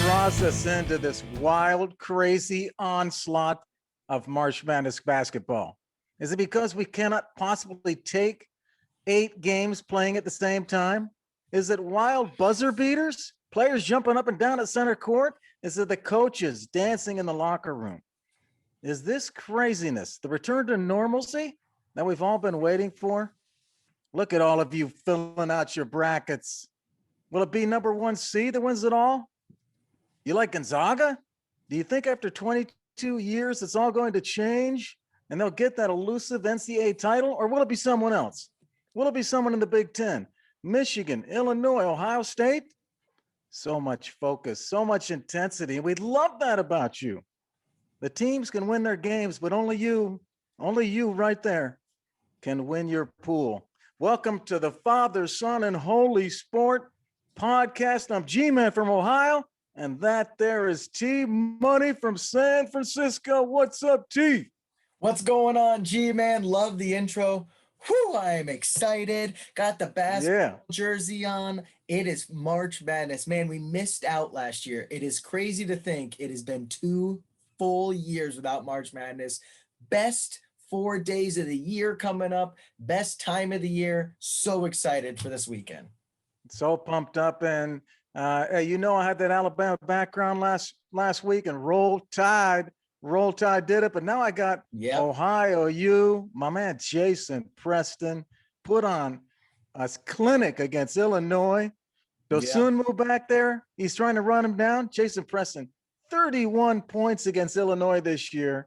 draws us into this wild, crazy onslaught of March Madness basketball? Is it because we cannot possibly take 8 games playing at the same time? Is it wild buzzer beaters? Players jumping up and down at center court? Is it the coaches dancing in the locker room? Is this craziness the return to normalcy that we've all been waiting for? Look at all of you filling out your brackets. Will it be number one seed that wins it all? You like Gonzaga? Do you think after 22 years it's all going to change and they'll get that elusive NCAA title? Or will it be someone else? Will it be someone in the Big Ten? Michigan, Illinois, Ohio State? So much focus, so much intensity. And we love that about you. The teams can win their games, but only you right there can win your pool. Welcome to the Father, Son, and Holy Sport podcast. I'm G-Man from Ohio, and that there is T-Money from San Francisco. What's up, T? What's going on, G-Man? Love the intro. Whew, I am excited. Got the basketball jersey on. It is March Madness. Man, we missed out last year. It is crazy to think it has been 2 full years without March Madness. Best 4 days of the year coming up. Best time of the year. So excited for this weekend. So pumped up. And I had that Alabama background last week, and Roll Tide did it. But now I got Ohio U. My man Jason Preston put on a clinic against Illinois. Dosunmu back there, he's trying to run him down. Jason Preston, 31 points against Illinois this year,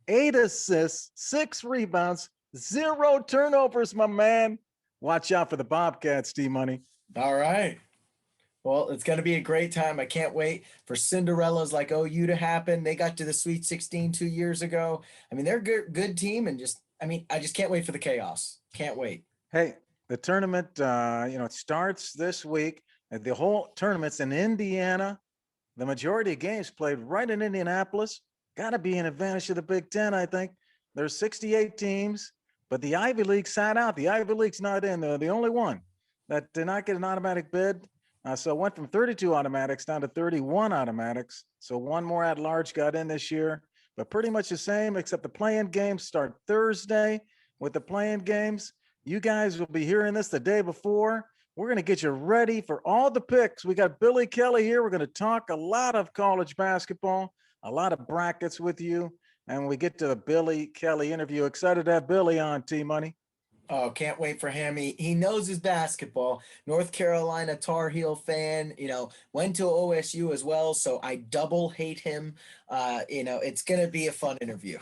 8 assists, 6 rebounds, 0 turnovers, my man. Watch out for the Bobcats, D-Money. All right. Well, it's going to be a great time. I can't wait for Cinderellas like OU to happen. They got to the Sweet 16 2 years ago. I mean, they're a good team, and I just can't wait for the chaos. Can't wait. Hey, the tournament, it starts this week. The whole tournament's in Indiana. The majority of games played right in Indianapolis. Got to be an advantage to the Big Ten, I think. There's 68 teams, but the Ivy League sat out. The Ivy League's not in. They're the only one that did not get an automatic bid. So it went from 32 automatics down to 31 automatics. So one more at-large got in this year, but pretty much the same, except the play-in games start Thursday. With the play-in games, you guys will be hearing this the day before. We're going to get you ready for all the picks. We got Billy Kelly here. We're going to talk a lot of college basketball, a lot of brackets with you. And when we get to the Billy Kelly interview, excited to have Billy on, T-Money. Oh, can't wait for him. He knows his basketball. North Carolina Tar Heel fan, went to OSU as well. So I double hate him. It's going to be a fun interview.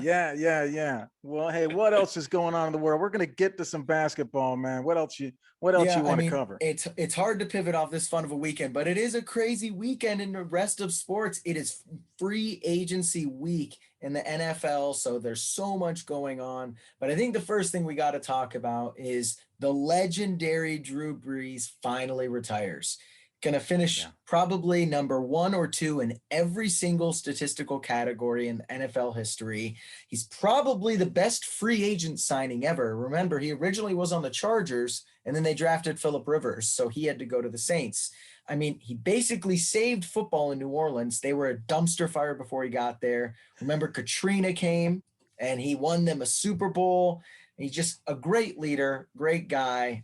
Yeah. Well, hey, what else is going on in the world? We're going to get to some basketball, man. What else you want to cover? It's hard to pivot off this fun of a weekend, but it is a crazy weekend in the rest of sports. It is free agency week in the NFL, so there's so much going on. But I think the first thing we got to talk about is the legendary Drew Brees finally retires. Going to finish probably number 1 or 2 in every single statistical category in NFL history. He's probably the best free agent signing ever. Remember, he originally was on the Chargers, and then they drafted Phillip Rivers, so he had to go to the Saints. I mean, he basically saved football in New Orleans. They were a dumpster fire before he got there. Remember, Katrina came, and he won them a Super Bowl. He's just a great leader, great guy.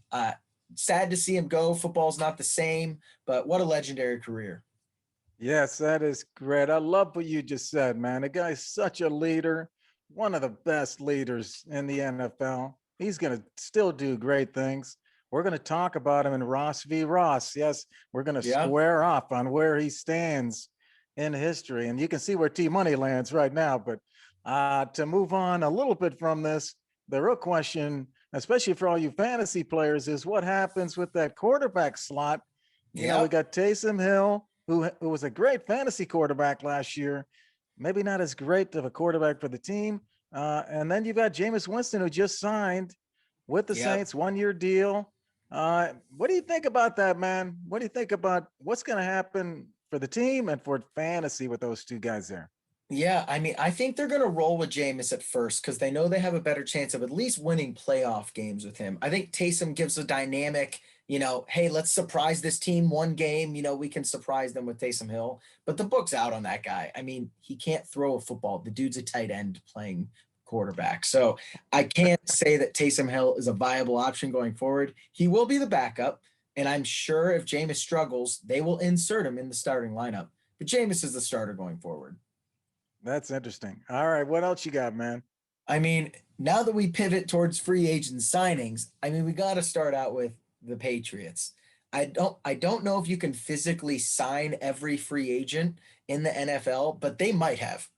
Sad to see him go. Football's not the same, but what a legendary career. Yes, that is great. I love what you just said, man. The guy's such a leader, one of the best leaders in the NFL. He's going to still do great things. We're going to talk about him in Ross v. Ross. Yes, we're going to square off on where he stands in history. And you can see where T-Money lands right now. But to move on a little bit from this, the real question, especially for all you fantasy players, is what happens with that quarterback slot. We got Taysom Hill, who was a great fantasy quarterback last year, maybe not as great of a quarterback for the team. And then you've got Jameis Winston, who just signed with the Saints, 1-year deal. What do you think about that, man? What do you think about what's going to happen for the team and for fantasy with those two guys there? Yeah, I mean, I think they're going to roll with Jameis at first because they know they have a better chance of at least winning playoff games with him. I think Taysom gives a dynamic hey, let's surprise this team one game. We can surprise them with Taysom Hill, but the book's out on that guy. I mean, he can't throw a football. The dude's a tight end playing quarterback. So I can't say that Taysom Hill is a viable option going forward. He will be the backup. And I'm sure if Jameis struggles, they will insert him in the starting lineup. But Jameis is the starter going forward. That's interesting. All right. What else you got, man? I mean, now that we pivot towards free agent signings, I mean, we got to start out with the Patriots. I don't know if you can physically sign every free agent in the NFL, but they might have.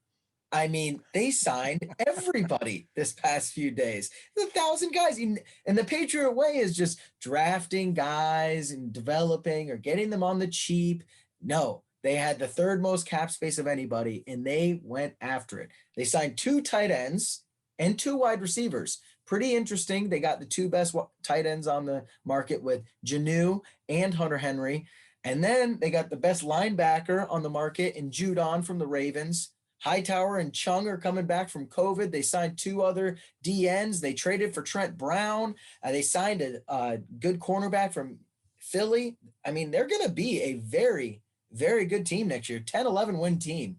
I mean, they signed everybody this past few days. 1,000 guys. And the Patriot way is just drafting guys and developing or getting them on the cheap. No, they had the third most cap space of anybody, and they went after it. They signed 2 tight ends and 2 wide receivers. Pretty interesting. They got the 2 best tight ends on the market with Janu and Hunter Henry. And then they got the best linebacker on the market in Judon from the Ravens. Hightower and Chung are coming back from COVID. They signed 2 other DNs. They traded for Trent Brown. They signed a good cornerback from Philly. I mean, they're going to be a very, very good team next year. 10-11 win team.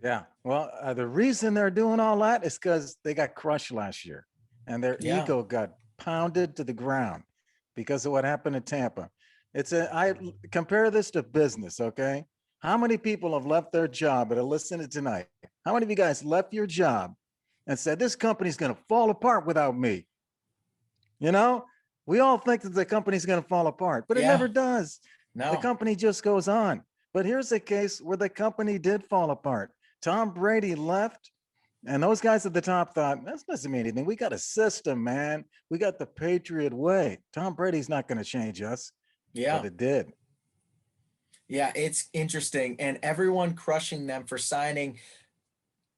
Yeah. Well, the reason they're doing all that is because they got crushed last year and their ego got pounded to the ground because of what happened in Tampa. I compare this to business, okay? How many people have left their job that are listening tonight? How many of you guys left your job and said, this company's going to fall apart without me? We all think that the company's going to fall apart, but it never does. No. The company just goes on. But here's a case where the company did fall apart. Tom Brady left, and those guys at the top thought, that doesn't mean anything. We got a system, man. We got the Patriot way. Tom Brady's not going to change us. Yeah. But it did. Yeah, it's interesting. And everyone crushing them for signing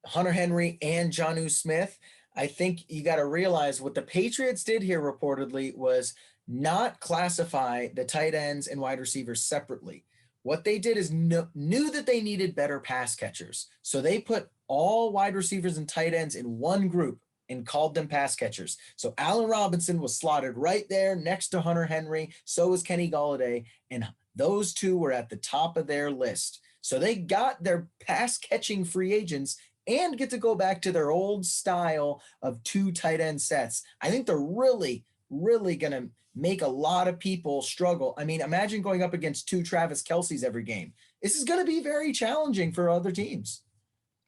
Hunter Henry and Jonnu Smith. I think you got to realize what the Patriots did here reportedly was not classify the tight ends and wide receivers separately. What they did is knew that they needed better pass catchers. So they put all wide receivers and tight ends in one group and called them pass catchers. So Allen Robinson was slotted right there next to Hunter Henry. So was Kenny Golladay. And those 2 were at the top of their list. So they got their pass catching free agents and get to go back to their old style of 2 tight end sets. I think they're really, really going to make a lot of people struggle. I mean, imagine going up against 2 Travis Kelce's every game. This is going to be very challenging for other teams.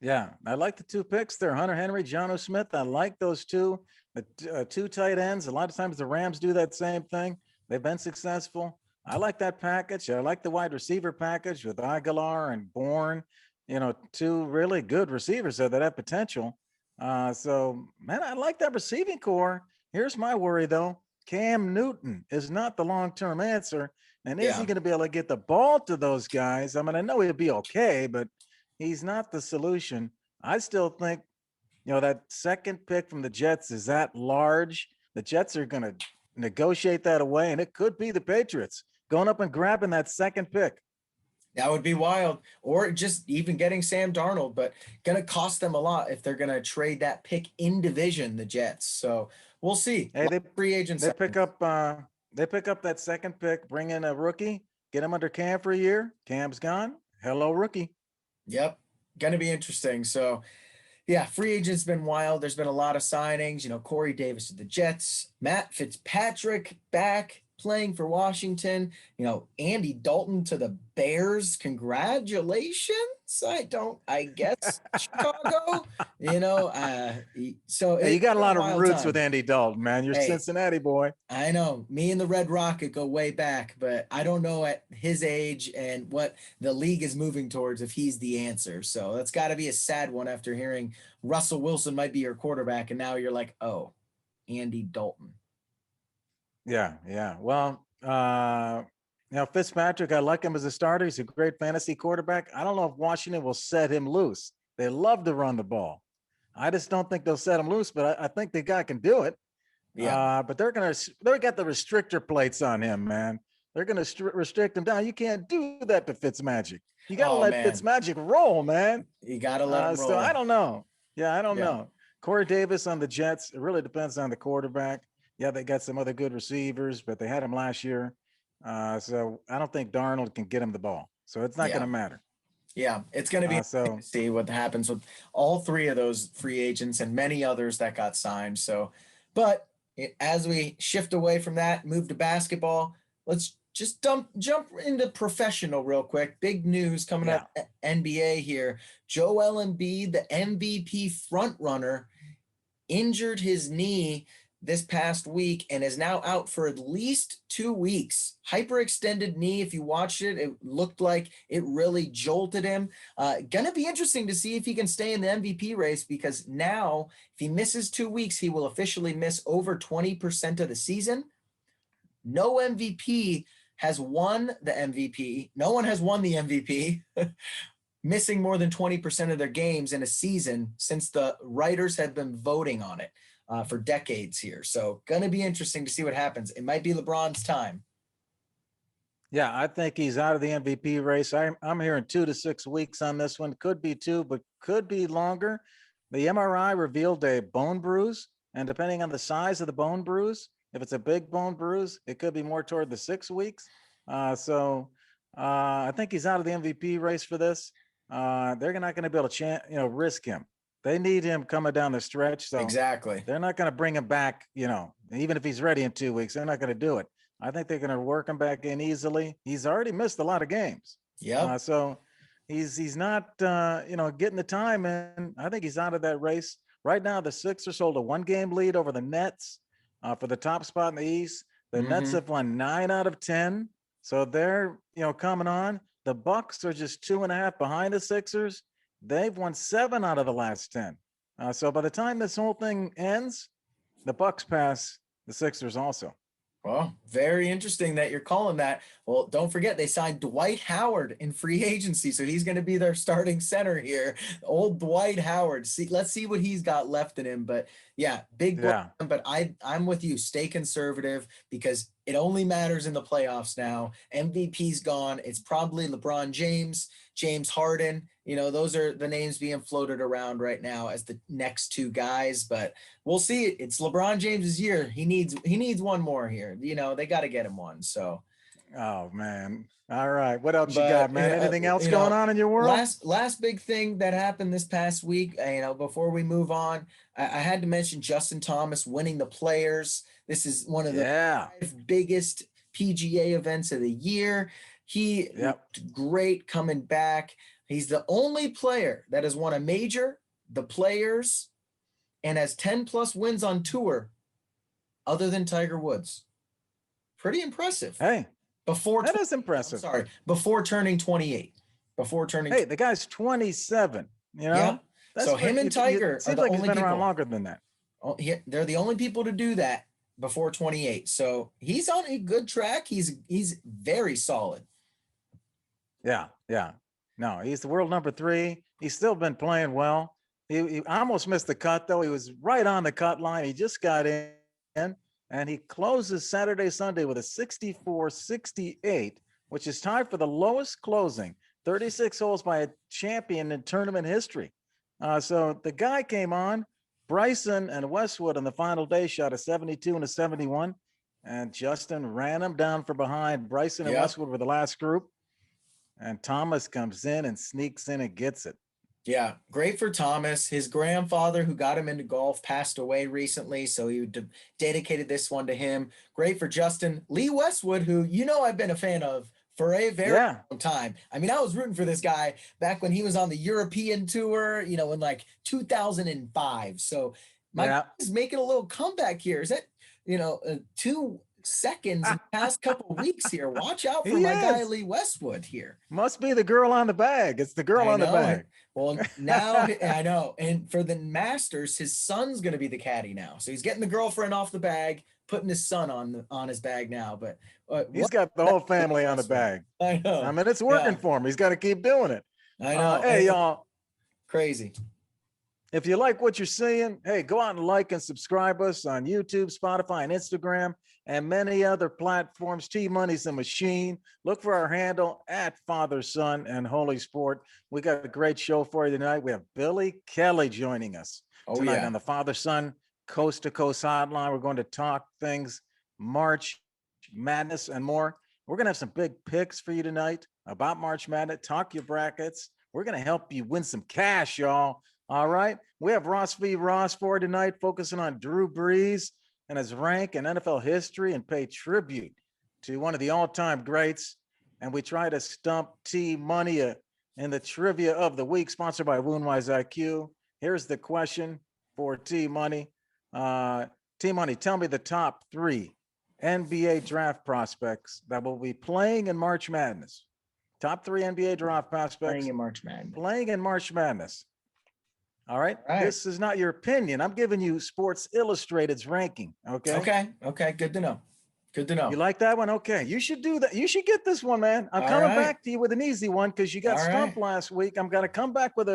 Yeah, I like the 2 picks there, Hunter Henry, Jonnu Smith. I like those 2, the 2 tight ends. A lot of times the Rams do that same thing. They've been successful. I like that package. I like the wide receiver package with Aguilar and Bourne, 2 really good receivers there that have potential. So, man, I like that receiving core. Here's my worry, though. Cam Newton is not the long-term answer. And is he going to be able to get the ball to those guys? I mean, I know he'll be okay, but he's not the solution. I still think, that second pick from the Jets is that large. The Jets are going to negotiate that away, and it could be the Patriots going up and grabbing that second pick. That would be wild. Or just even getting Sam Darnold, but going to cost them a lot if they're going to trade that pick in division, the Jets. So we'll see. Hey, they free agents. They pick up that second pick, bring in a rookie, get him under Cam for a year. Cam's gone. Hello, rookie. Yep. Going to be interesting. So yeah, free agents been wild. There's been a lot of signings, Corey Davis to the Jets, Matt Fitzpatrick back playing for Washington, Andy Dalton to the Bears. Congratulations. I guess Chicago, so hey, you got a lot of roots time with Andy Dalton, man. You're Cincinnati boy. I know me and the Red Rocket go way back, but I don't know at his age and what the league is moving towards if he's the answer. So that's got to be a sad one after hearing Russell Wilson might be your quarterback. And now you're like, oh, Andy Dalton. Yeah. Well, Fitzpatrick, I like him as a starter. He's a great fantasy quarterback. I don't know if Washington will set him loose. They love to run the ball. I just don't think they'll set him loose, but I think the guy can do it. Yeah. But they got the restrictor plates on him, man. They're going to restrict him down. You can't do that to Fitzmagic. You got to let Fitzmagic roll, man. You got to let him roll. So I don't know. Yeah, I don't know. Corey Davis on the Jets. It really depends on the quarterback. Yeah, they got some other good receivers, but they had him last year. So I don't think Darnold can get him the ball. So it's not going Yeah. to matter. Yeah, it's going to be interesting So to see what happens with all three of those free agents and many others that got signed. So, but as we shift away from that, move to basketball, let's just jump into professional real quick. Big news coming yeah, up NBA here. Joel Embiid, the MVP front runner, injured his knee this past week and is now out for at least 2 weeks. Hyperextended knee. If you watched it, it looked like it really jolted him. Gonna be interesting to see if he can stay in the MVP race, because now if he misses 2 weeks, he will officially miss over 20% of the season. No MVP has won the MVP. No one has won the MVP. Missing more than 20% of their games in a season since the writers have been voting on it for decades here. So going to be interesting to see what happens. It might be LeBron's time. yeah, I think he's out of the MVP race. I'm hearing 2 to 6 weeks on this one. Could be two, but could be longer. The MRI revealed a bone bruise, and depending on the size of the bone bruise, if it's a big bone bruise, it could be more toward the 6 weeks. I think he's out of the MVP race for this. They're not going to be able to, risk him. They need him coming down the stretch, so Exactly. they're not going to bring him back. Even if he's ready in 2 weeks, they're not going to do it. I think they're going to work him back in easily. He's already missed a lot of games. Yep. So he's not getting the time, and I think he's out of that race. Right now, the Sixers hold a 1-game lead over the Nets for the top spot in the East. The Nets have won 9 out of 10. So they're coming on. The Bucks are just 2.5 behind the Sixers. They've won 7 out of the last 10. So by the time this whole thing ends, the Bucks pass the Sixers also. Well, very interesting that you're calling that. Well, don't forget they signed Dwight Howard in free agency, so he's going to be their starting center here. Old Dwight Howard. Let's see what he's got left in him. But yeah, big. Yeah. But I'm with you. Stay conservative, because it only matters in the playoffs now. MVP's gone. It's probably LeBron James, James Harden. Those are the names being floated around right now as the next two guys. But we'll see. It's LeBron James's year. He needs one more here. They got to get him one. So. Oh man. All right. What else you But got, man? Anything else going on in your world? Last big thing that happened this past week, before we move on, I had to mention Justin Thomas winning the Players. This is one of the 5 biggest PGA events of the year. He looked great coming back. He's the only player that has won a major, the Players, and has 10 plus wins on tour, other than Tiger Woods. Pretty impressive. Hey. That is impressive. Before turning 28. Hey, the guy's 27. Yeah. So him and Tiger seems like he's been around longer than that. Oh, they're the only people to do that before 28. So he's on a good track. He's very solid. Yeah. No, he's the world number 3. He's still been playing well. He almost missed the cut, though. He was right on the cut line. He just got in. And he closes Saturday, Sunday with a 64-68, which is tied for the lowest closing, 36 holes by a champion in tournament history. So the guy came on. Bryson and Westwood on the final day shot a 72 and a 71, and Justin ran him down from behind. Bryson and Westwood were the last group, and Thomas comes in and sneaks in and gets it. Yeah, great for Thomas. His grandfather, who got him into golf, passed away recently, so he dedicated this one to him. Great for Justin. Lee Westwood, who I've been a fan of for a very long time. I mean, I was rooting for this guy back when he was on the European tour, in like 2005. So my guy is making a little comeback here. Is that 2 seconds in the past couple weeks here? Watch out for my guy Lee Westwood here. Must be the girl on the bag. It's the girl on the bag. Well, now I know. And for the Masters, his son's going to be the caddy now. So he's getting the girlfriend off the bag, putting his son on his bag now. But he's got the whole family on the bag. I know. I mean, it's working for him. He's got to keep doing it. I know. Hey, y'all. Crazy. If you like what you're seeing, hey, go out and like and subscribe us on YouTube, Spotify, and Instagram, and many other platforms. T-Money's the machine. Look for our handle at Father, Son, and Holy Sport. We got a great show for you tonight. We have Billy Kelly joining us tonight on the Father, Son, coast to coast hotline. We're going to talk things March Madness and more. We're going to have some big picks for you tonight about March Madness. Talk your brackets. We're going to help you win some cash, y'all. All right. We have Ross v. Ross for tonight, focusing on Drew Brees and his rank in NFL history and pay tribute to one of the all-time greats. And we try to stump T Money in the trivia of the week, sponsored by Woundwise IQ. Here's the question for T Money. T Money, tell me the top 3 NBA draft prospects that will be playing in March Madness. Top 3 NBA draft prospects Playing in March Madness. Playing in March Madness. All right. All right. This is not your opinion. I'm giving you Sports Illustrated's ranking. Okay. Okay. Good to know. Good to know. You like that one? Okay. You should do that. You should get this one, man. I'm coming back to you with an easy one because you got stumped last week. I'm going to come back with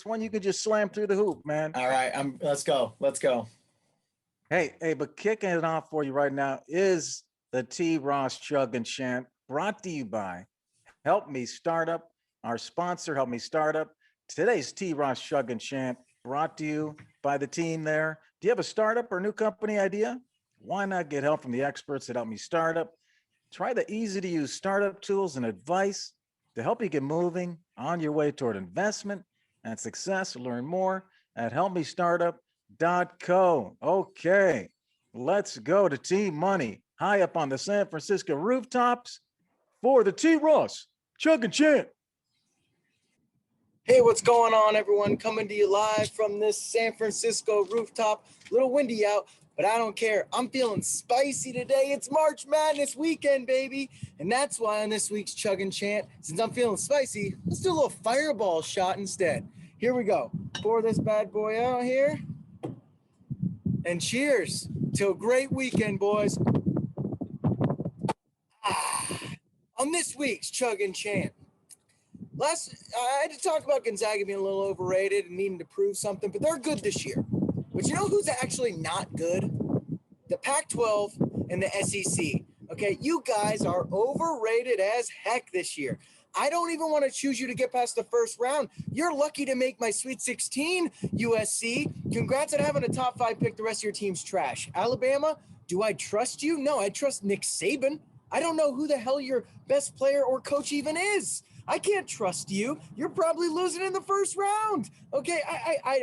one you could just slam through the hoop, man. All right. Let's go. Hey, but kicking it off for you right now is the T. Ross Chug and Chant, brought to you by Help Me Startup, our sponsor, Help Me Startup. Today's T. Ross Chug and Chant, brought to you by the team there. Do you have a startup or new company idea? Why not get help from the experts at Help Me Startup? Try the easy-to-use startup tools and advice to help you get moving on your way toward investment and success. Learn more at helpmestartup.co. Okay, let's go to Team Money, high up on the San Francisco rooftops for the T. Ross Chug and Chant. Hey, what's going on, everyone? Coming to you live from this San Francisco rooftop. A little windy out, but I don't care. I'm feeling spicy today. It's March Madness weekend, baby. And that's why on this week's Chug and Chant, since I'm feeling spicy, let's do a little fireball shot instead. Here we go. Pour this bad boy out here. And cheers to a great weekend, boys. On this week's Chug and Chant, I had to talk about Gonzaga being a little overrated and needing to prove something, but they're good this year. But you know who's actually not good? The Pac-12 and the SEC. Okay, you guys are overrated as heck this year. I don't even want to choose you to get past the first round. You're lucky to make my Sweet 16, USC. Congrats on having a top 5 pick. The rest of your team's trash. Alabama, do I trust you? No, I trust Nick Saban. I don't know who the hell your best player or coach even is. I can't trust you. You're probably losing in the first round. Okay,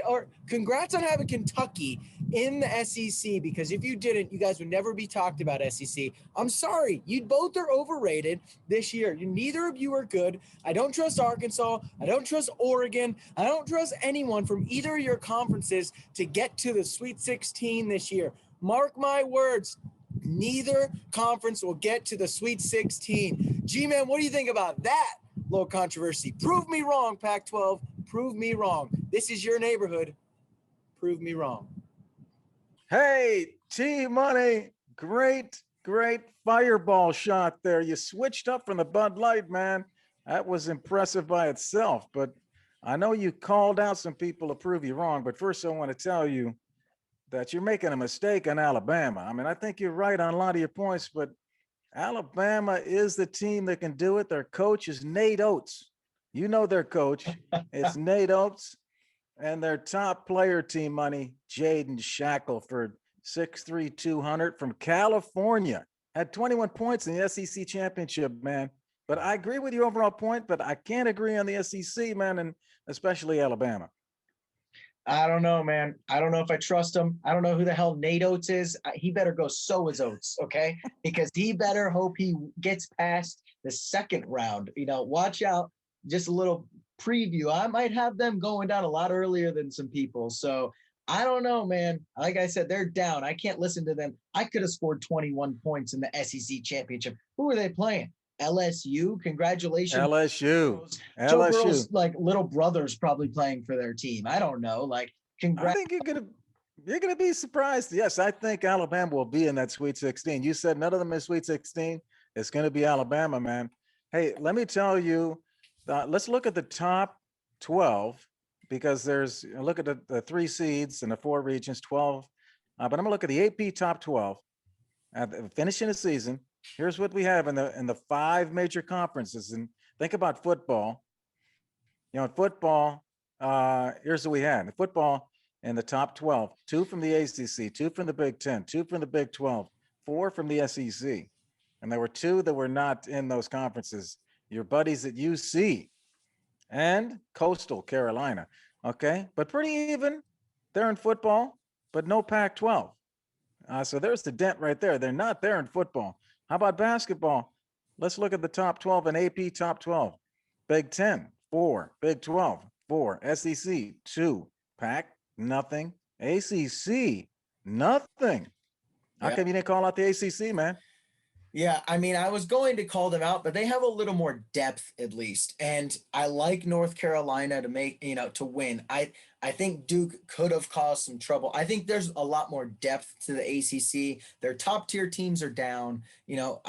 or congrats on having Kentucky in the SEC, because if you didn't, you guys would never be talked about SEC. I'm sorry. You both are overrated this year. Neither of you are good. I don't trust Arkansas. I don't trust Oregon. I don't trust anyone from either of your conferences to get to the Sweet 16 this year. Mark my words. Neither conference will get to the Sweet 16. G-Man, what do you think about that? Little controversy. Prove me wrong, Pac-12. Prove me wrong. This is your neighborhood. Prove me wrong. Hey, T Money. Great fireball shot there. You switched up from the Bud Light, man. That was impressive by itself. But I know you called out some people to prove you wrong. But first, I want to tell you that you're making a mistake on Alabama. I mean, I think you're right on a lot of your points, but Alabama is the team that can do it. Their coach is Nate Oates. You know their coach. It's Nate Oates. And their top player, Team Money, Jaden Shackelford, 6'3", 200 from California. Had 21 points in the SEC championship, man. But I agree with your overall point, but I can't agree on the SEC, man, and especially Alabama. I don't know, man. I don't know if I trust him. I don't know who the hell Nate Oates is. He better go sow his oats, okay? Because he better hope he gets past the second round. You know, watch out. Just a little preview. I might have them going down a lot earlier than some people. So I don't know, man. Like I said, they're down. I can't listen to them. I could have scored 21 points in the SEC championship. Who are they playing? LSU. Congratulations. LSU. Joe Burrow's like little brother's probably playing for their team. I don't know. Like, congrats. I think you're gonna be surprised. Yes, I think Alabama will be in that Sweet 16. You said none of them is Sweet 16. It's gonna be Alabama, man. Hey, let me tell you. Let's look at the top 12 because look at the 3 seeds and the 4 regions, 12. But I'm gonna look at the AP top 12 at finishing the season. Here's what we have in the 5 major conferences. And think about football. You know, in football, here's what we had. In football, in the top 12, 2 from the ACC, 2 from the Big 10, 2 from the Big 12, 4 from the SEC. And there were 2 that were not in those conferences. Your buddies at UC and Coastal Carolina. Okay. But pretty even. They're in football, but no Pac 12. So there's the dent right there. They're not there in football. How about basketball? Let's look at the top 12 and AP top 12. Big 10, 4. Big 12, 4. SEC, 2. Pac, nothing. ACC, nothing. How come you didn't call out the ACC, man? Yeah, I mean, I was going to call them out, but they have a little more depth at least. And I like North Carolina to make, to win. I think Duke could have caused some trouble. I think there's a lot more depth to the ACC. Their top tier teams are down.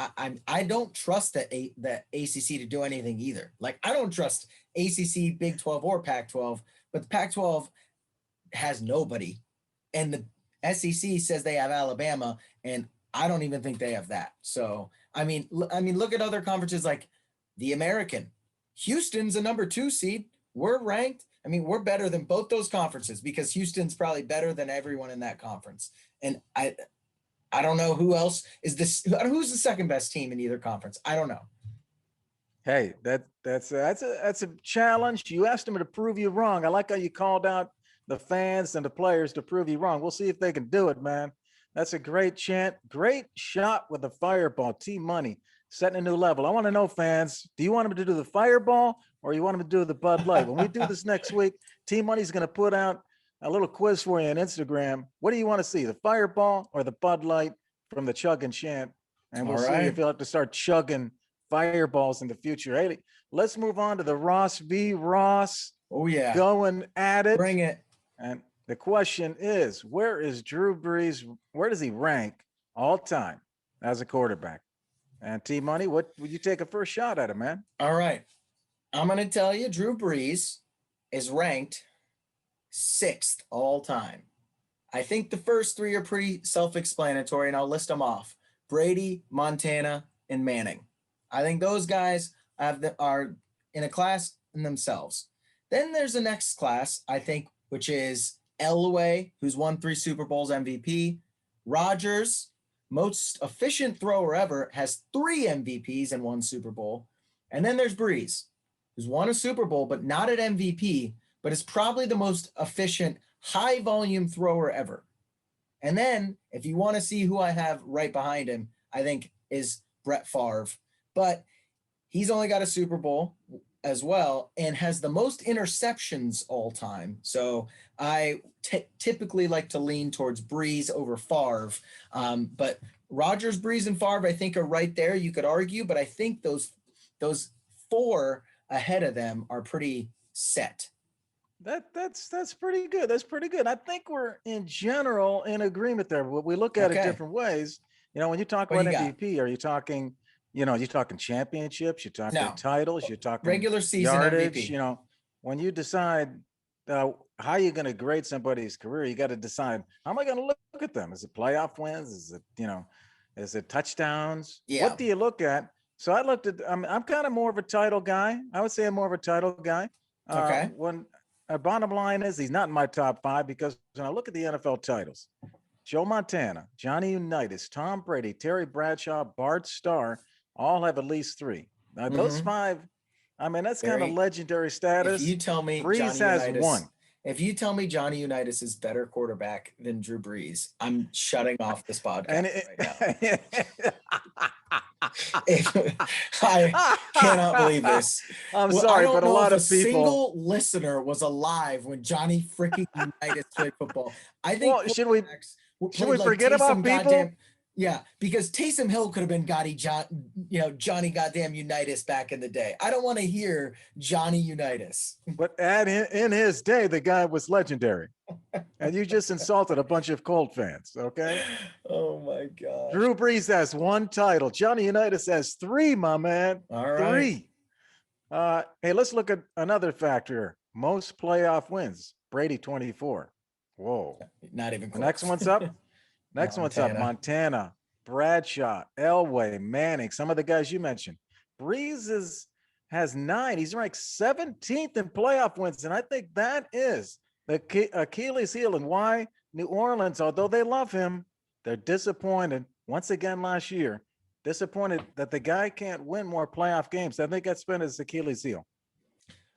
I don't trust the ACC to do anything either. Like, I don't trust ACC, Big 12, or Pac-12, but the Pac-12 has nobody. And the SEC says they have Alabama, and I don't even think they have that. So, I mean, look at other conferences like the American. Houston's a number 2 seed. We're ranked. I mean, we're better than both those conferences because Houston's probably better than everyone in that conference. And I don't know who else is this. Who's the second best team in either conference? I don't know. Hey, that's a challenge. You asked them to prove you wrong. I like how you called out the fans and the players to prove you wrong. We'll see if they can do it, man. That's a great chant. Great shot with the fireball. T-Money setting a new level. I want to know, fans, do you want him to do the fireball or you want him to do the Bud Light? When we do this next week, T-Money's going to put out a little quiz for you on Instagram. What do you want to see, the fireball or the Bud Light from the Chug and Chant? And we'll see if you'll have to start chugging fireballs in the future. Hey, let's move on to the Ross v. Ross. Oh, yeah. Going at it. Bring it. And the question is, where is Drew Brees? Where does he rank all time as a quarterback? And T-Money, what would you take a first shot at him, man? All right. I'm going to tell you, Drew Brees is ranked 6th all time. I think the first 3 are pretty self-explanatory, and I'll list them off. Brady, Montana, and Manning. I think those guys are in a class in themselves. Then there's the next class, I think, which is Elway, who's won 3 Super Bowls, MVP. Rodgers, most efficient thrower ever, has 3 MVPs and 1 Super Bowl. And then there's Brees, who's won a Super Bowl, but not at MVP, but is probably the most efficient, high-volume thrower ever. And then, if you want to see who I have right behind him, I think is Brett Favre. But he's only got a Super Bowl as well and has the most interceptions all time. So I typically like to lean towards Brees over Favre. But Rodgers, Brees, and Favre, I think, are right there. You could argue, but I think those 4 ahead of them are pretty set. That's pretty good. That's pretty good. I think we're in general in agreement there. But we look at it different ways. When you talk about MVP, are you talking, you're talking championships, you're talking titles, you're talking regular season yardage, MVP. When you decide how you're going to grade somebody's career, you got to decide, how am I going to look at them? Is it playoff wins? Is it, is it touchdowns? Yeah. What do you look at? So I looked at, I'm kind of more of a title guy. I would say I'm more of a title guy. Okay. Bottom line is he's not in my top 5 because when I look at the NFL titles, Joe Montana, Johnny Unitas, Tom Brady, Terry Bradshaw, Bart Starr, all have at least 3. Those 5, I mean, that's kind of legendary status. If you tell me Brees has 1. If you tell me Johnny Unitas is better quarterback than Drew Brees, I'm shutting off this podcast right now. I cannot believe this. I'm sorry, but a lot of people. Single listener was alive when Johnny freaking Unitas played football. I think. Well, should we forget about people? Yeah, because Taysom Hill could have been Johnny goddamn Unitas back in the day. I don't want to hear Johnny Unitas. But in his day, the guy was legendary. And you just insulted a bunch of Colt fans, okay? Oh, my God. Drew Brees has 1 title. Johnny Unitas has 3, my man. All right. 3. Hey, let's look at another factor. Most playoff wins. Brady, 24. Whoa. Not even close. Next one's up. One's up. Montana, Bradshaw, Elway, Manning, some of the guys you mentioned. Brees has 9. He's ranked 17th in playoff wins. And I think that is the Achilles heel, and why New Orleans, although they love him, they're disappointed once again last year. Disappointed that the guy can't win more playoff games. I think that's been his Achilles heel.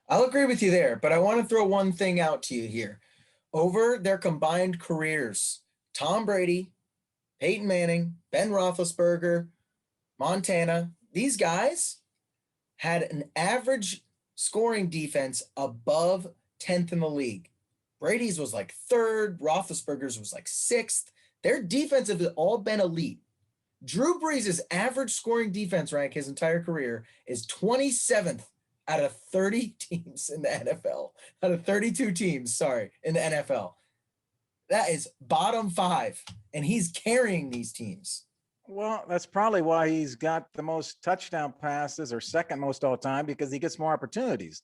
I'll agree with you there, but I want to throw one thing out to you here. Over their combined careers, Tom Brady, Peyton Manning, Ben Roethlisberger, Montana, these guys had an average scoring defense above 10th in the league. Brady's was like third, Roethlisberger's was like sixth. Their defense have all been elite. Drew Brees' average scoring defense rank his entire career is 27th out of 30 teams in the NFL. Out of 32 teams, in the NFL. That is bottom 5, and he's carrying these teams. Well, that's probably why he's got the most touchdown passes, or second most all time, because he gets more opportunities.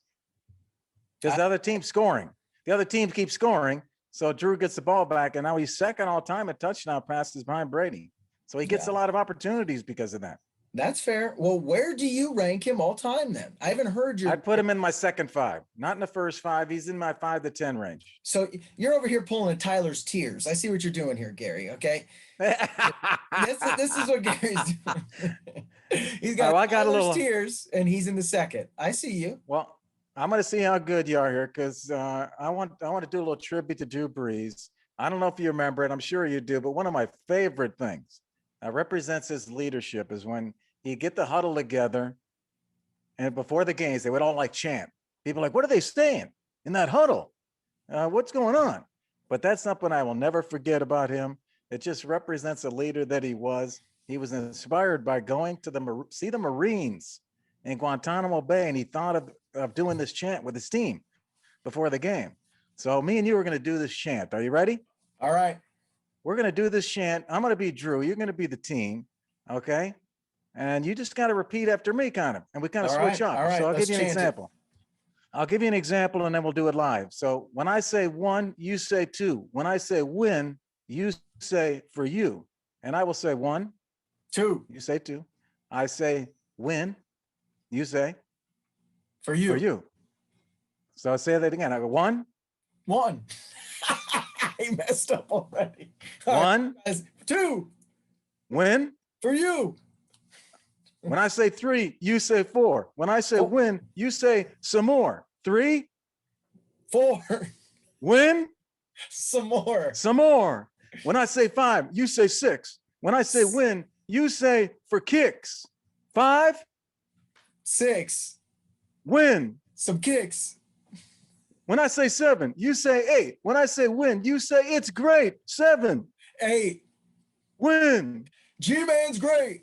Because the other team's scoring. The other team keeps scoring, so Drew gets the ball back, and now he's second all time at touchdown passes behind Brady. So he gets a lot of opportunities because of that. That's fair. Well, where do you rank him all time then? I haven't heard your. I put him in my second 5, not in the first 5. He's in my 5 to 10 range. So you're over here pulling a Tyler's tears. I see what you're doing here, Gary. Okay. This is what Gary's doing. He's got I got a little tears, and he's in the second. I see you. Well, I'm going to see how good you are here, because I want to do a little tribute to Drew Brees. I don't know if you remember it. I'm sure you do. But one of my favorite things that represents his leadership is when he get the huddle together, and before the games, they would all like chant. People are like, what are they saying in that huddle? What's going on? But that's something I will never forget about him. It just represents a leader that he was. He was inspired by going to see the Marines in Guantanamo Bay, and he thought of doing this chant with his team before the game. So me and you are going to do this chant. Are you ready? All right. We're going to do this chant. I'm going to be Drew. You're going to be the team. Okay. And you just got to repeat after me, kind of, and we kind of switch up. All right. So I'll give you an example. I'll give you an example, and then we'll do it live. So when I say 1, you say 2. When I say win, you say for you. And I will say 1, 2. You say 2. I say win. You say for you. For you. So I'll say that again. I go 1. 1. I messed up already. 1. 2. Win. For you. When I say 3, you say 4. When I say win, you say some more. 3. 4. Win. Some more. Some more. When I say 5, you say 6. When I say win, you say for kicks. 5. 6. Win. Some kicks. When I say 7, you say 8. When I say win, you say it's great. 7. 8. Win. G-Man's great.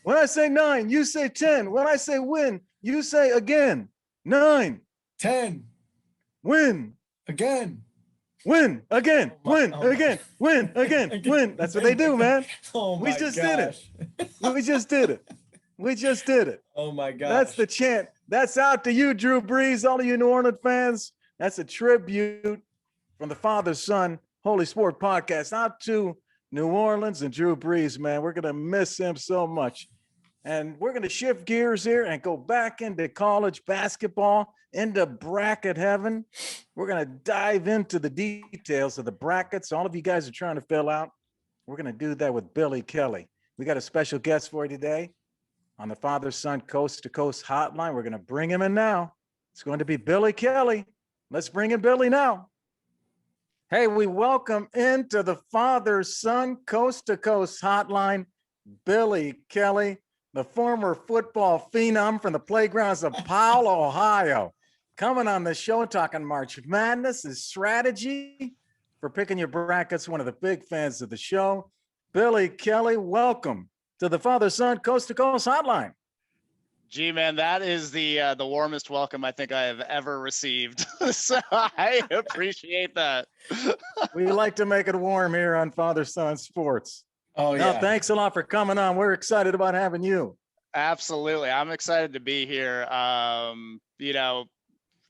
When I say 9, you say 10. When I say win, you say again. 9. 10. Win. Again. Win again. Win again. Win again. Win. That's what they do, man. We just did it. We just did it. We just did it. Oh my gosh. That's the chant. That's out to you, Drew Brees, all of you New Orleans fans. That's a tribute from the Father, Son, Holy Sport podcast out to New Orleans and Drew Brees, man. We're going to miss him so much. And we're going to shift gears here and go back into college basketball, into bracket heaven. We're going to dive into the details of the brackets all of you guys are trying to fill out. We're going to do that with Billy Kelly. We got a special guest for you today on the Father Son Coast to Coast hotline. We're going to bring him in now. It's going to be Billy Kelly. Let's bring in Billy now. Hey, we welcome into the Father Son Coast to Coast hotline, Billy Kelly, the former football phenom from the playgrounds of Powell, Ohio, coming on the show talking March Madness, his strategy for picking your brackets, one of the big fans of the show. Billy Kelly, welcome to the Father Son Coast to Coast hotline. Gee, man, that is the warmest welcome I think I have ever received. So I appreciate that. We like to make it warm here on Father Son Sports. Oh, yeah. No, thanks a lot for coming on. We're excited about having you. Absolutely. I'm excited to be here. You know,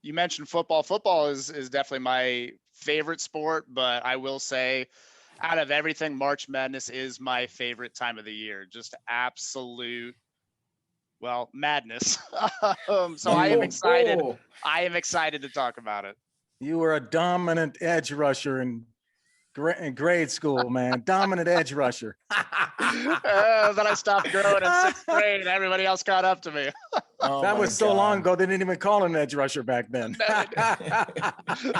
you mentioned football. Football is definitely my favorite sport, but I will say out of everything, March Madness is my favorite time of the year. Just absolute, well, madness. So I am excited. I am excited to talk about it. You were a dominant edge rusher in grade school, man. Dominant edge rusher. Then I stopped growing in sixth grade. And everybody else caught up to me. Oh That my was so long God. ago, they didn't even call it an edge rusher back then. No, they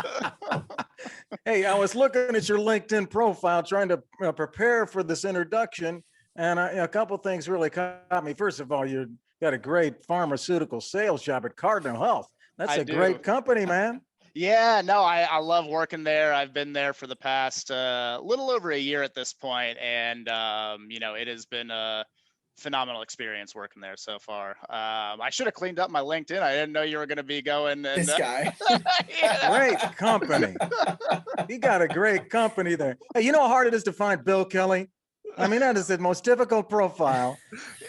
Hey, I was looking at your LinkedIn profile, trying to prepare for this introduction, and a couple things really caught me. First of all, you got a great pharmaceutical sales job at Cardinal Health. That's I a do. great company, man. Yeah, no, I love working there. I've been there for the past little over a year at this point, and it has been a phenomenal experience working there so far. I should have cleaned up my LinkedIn. I didn't know you were going to be going. And This guy. yeah. Great company. You got a great company there. Hey, you know how hard it is to find Bill Kelly? I mean, that is the most difficult profile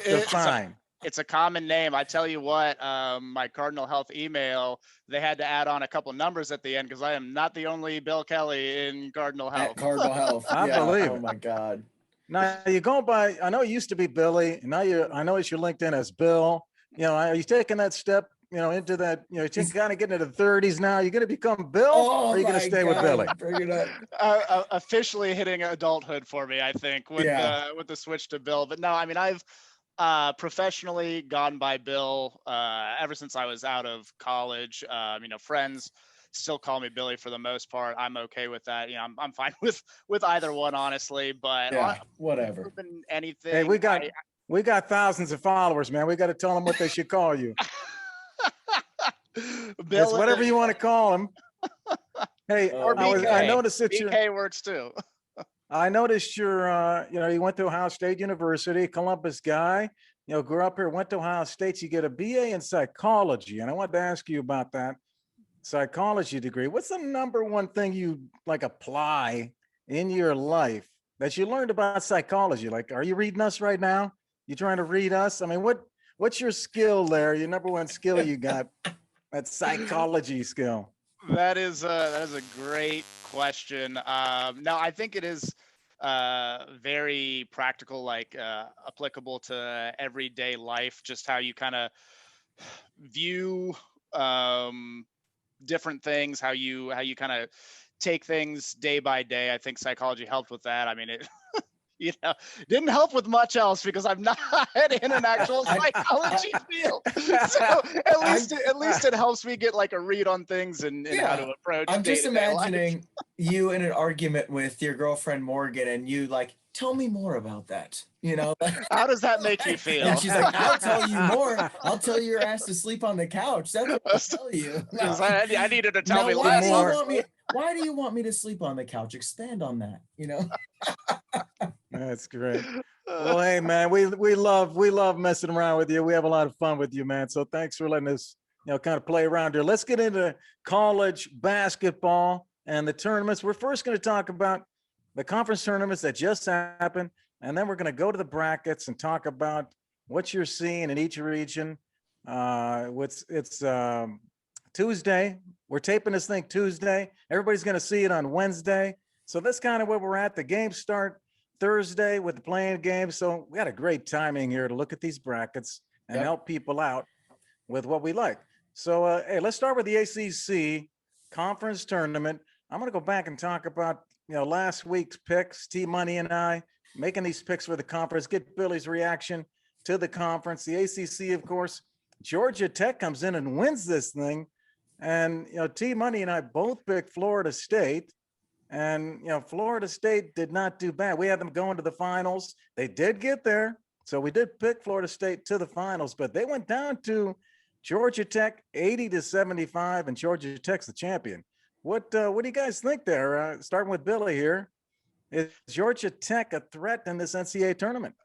to find. It's a common name. I tell you what, my Cardinal Health email, they had to add on a couple numbers at the end because I am not the only Bill Kelly in Cardinal Health. At Cardinal Health. I believe Oh it. my God. Now you go by, I know it used to be Billy, and now I know it's your LinkedIn as Bill. Are you taking that step, into that, you're kind of getting into the 30s now? You're going to become Bill, or are you going to stay with Billy? Bring it up. Officially hitting adulthood for me, I think, with the switch to Bill. But no, I mean, I've professionally gone by Bill ever since I was out of college. Friends still call me Billy for the most part. I'm okay with that. I'm fine with either one, honestly. But whatever. Anything. Hey, we got thousands of followers, man. We got to tell them what they should call you. Bill, it's whatever you want to call them. Hey, or BK. I noticed that BK works too. I noticed you went to Ohio State University, Columbus guy, grew up here, went to Ohio State. You get a BA in psychology. And I wanted to ask you about that psychology degree. What's the number one thing you apply in your life that you learned about psychology? Like, are you reading us right now? You trying to read us? I mean, what's your skill there? Your number one skill you got, that psychology skill? That is a great question. No, I think it is very practical, applicable to everyday life, just how you kind of view different things, how you kind of take things day by day. I think psychology helped with that. I mean, it didn't help with much else because I'm not in an actual psychology field. So at least it helps me get a read on things and how to approach. I'm just imagining life. You in an argument with your girlfriend Morgan, and you tell me more about that. How does that make you feel? And she's like, I'll tell you more. I'll tell your ass to sleep on the couch. That's what I'll tell you. I needed to tell me more. Why do you want me to sleep on the couch? Expand on that. That's great. Well, hey man, we love messing around with you. We have a lot of fun with you, man. So thanks for letting us, kind of play around here. Let's get into college basketball and the tournaments. We're first going to talk about the conference tournaments that just happened, and then we're going to go to the brackets and talk about what you're seeing in each region. It's Tuesday. We're taping this thing Tuesday. Everybody's going to see it on Wednesday. So that's kind of where we're at. The games start Thursday with the playing games. So we got a great timing here to look at these brackets and help people out with what we like. So, hey, let's start with the ACC conference tournament. I'm going to go back and talk about, last week's picks. T-Money and I making these picks for the conference, get Billy's reaction to the conference. The ACC, of course, Georgia Tech comes in and wins this thing. And, T-Money and I both picked Florida State. And, Florida State did not do bad. We had them going to the finals. They did get there. So we did pick Florida State to the finals, but they went down to Georgia Tech 80-75, and Georgia Tech's the champion. What do you guys think there? Starting with Billy here. Is Georgia Tech a threat in this NCAA tournament?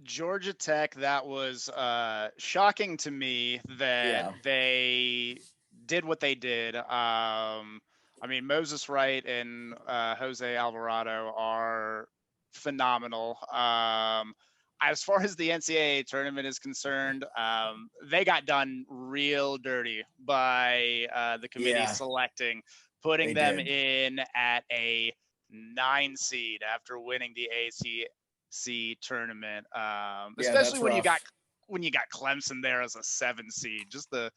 Georgia Tech, that was shocking to me that they did what they did. Moses Wright and Jose Alvarado are phenomenal. As far as the NCAA tournament is concerned, they got done real dirty by the committee selecting, putting them in at a 9 seed after winning the ACC tournament. Especially when when you got Clemson there as a 7 seed, just the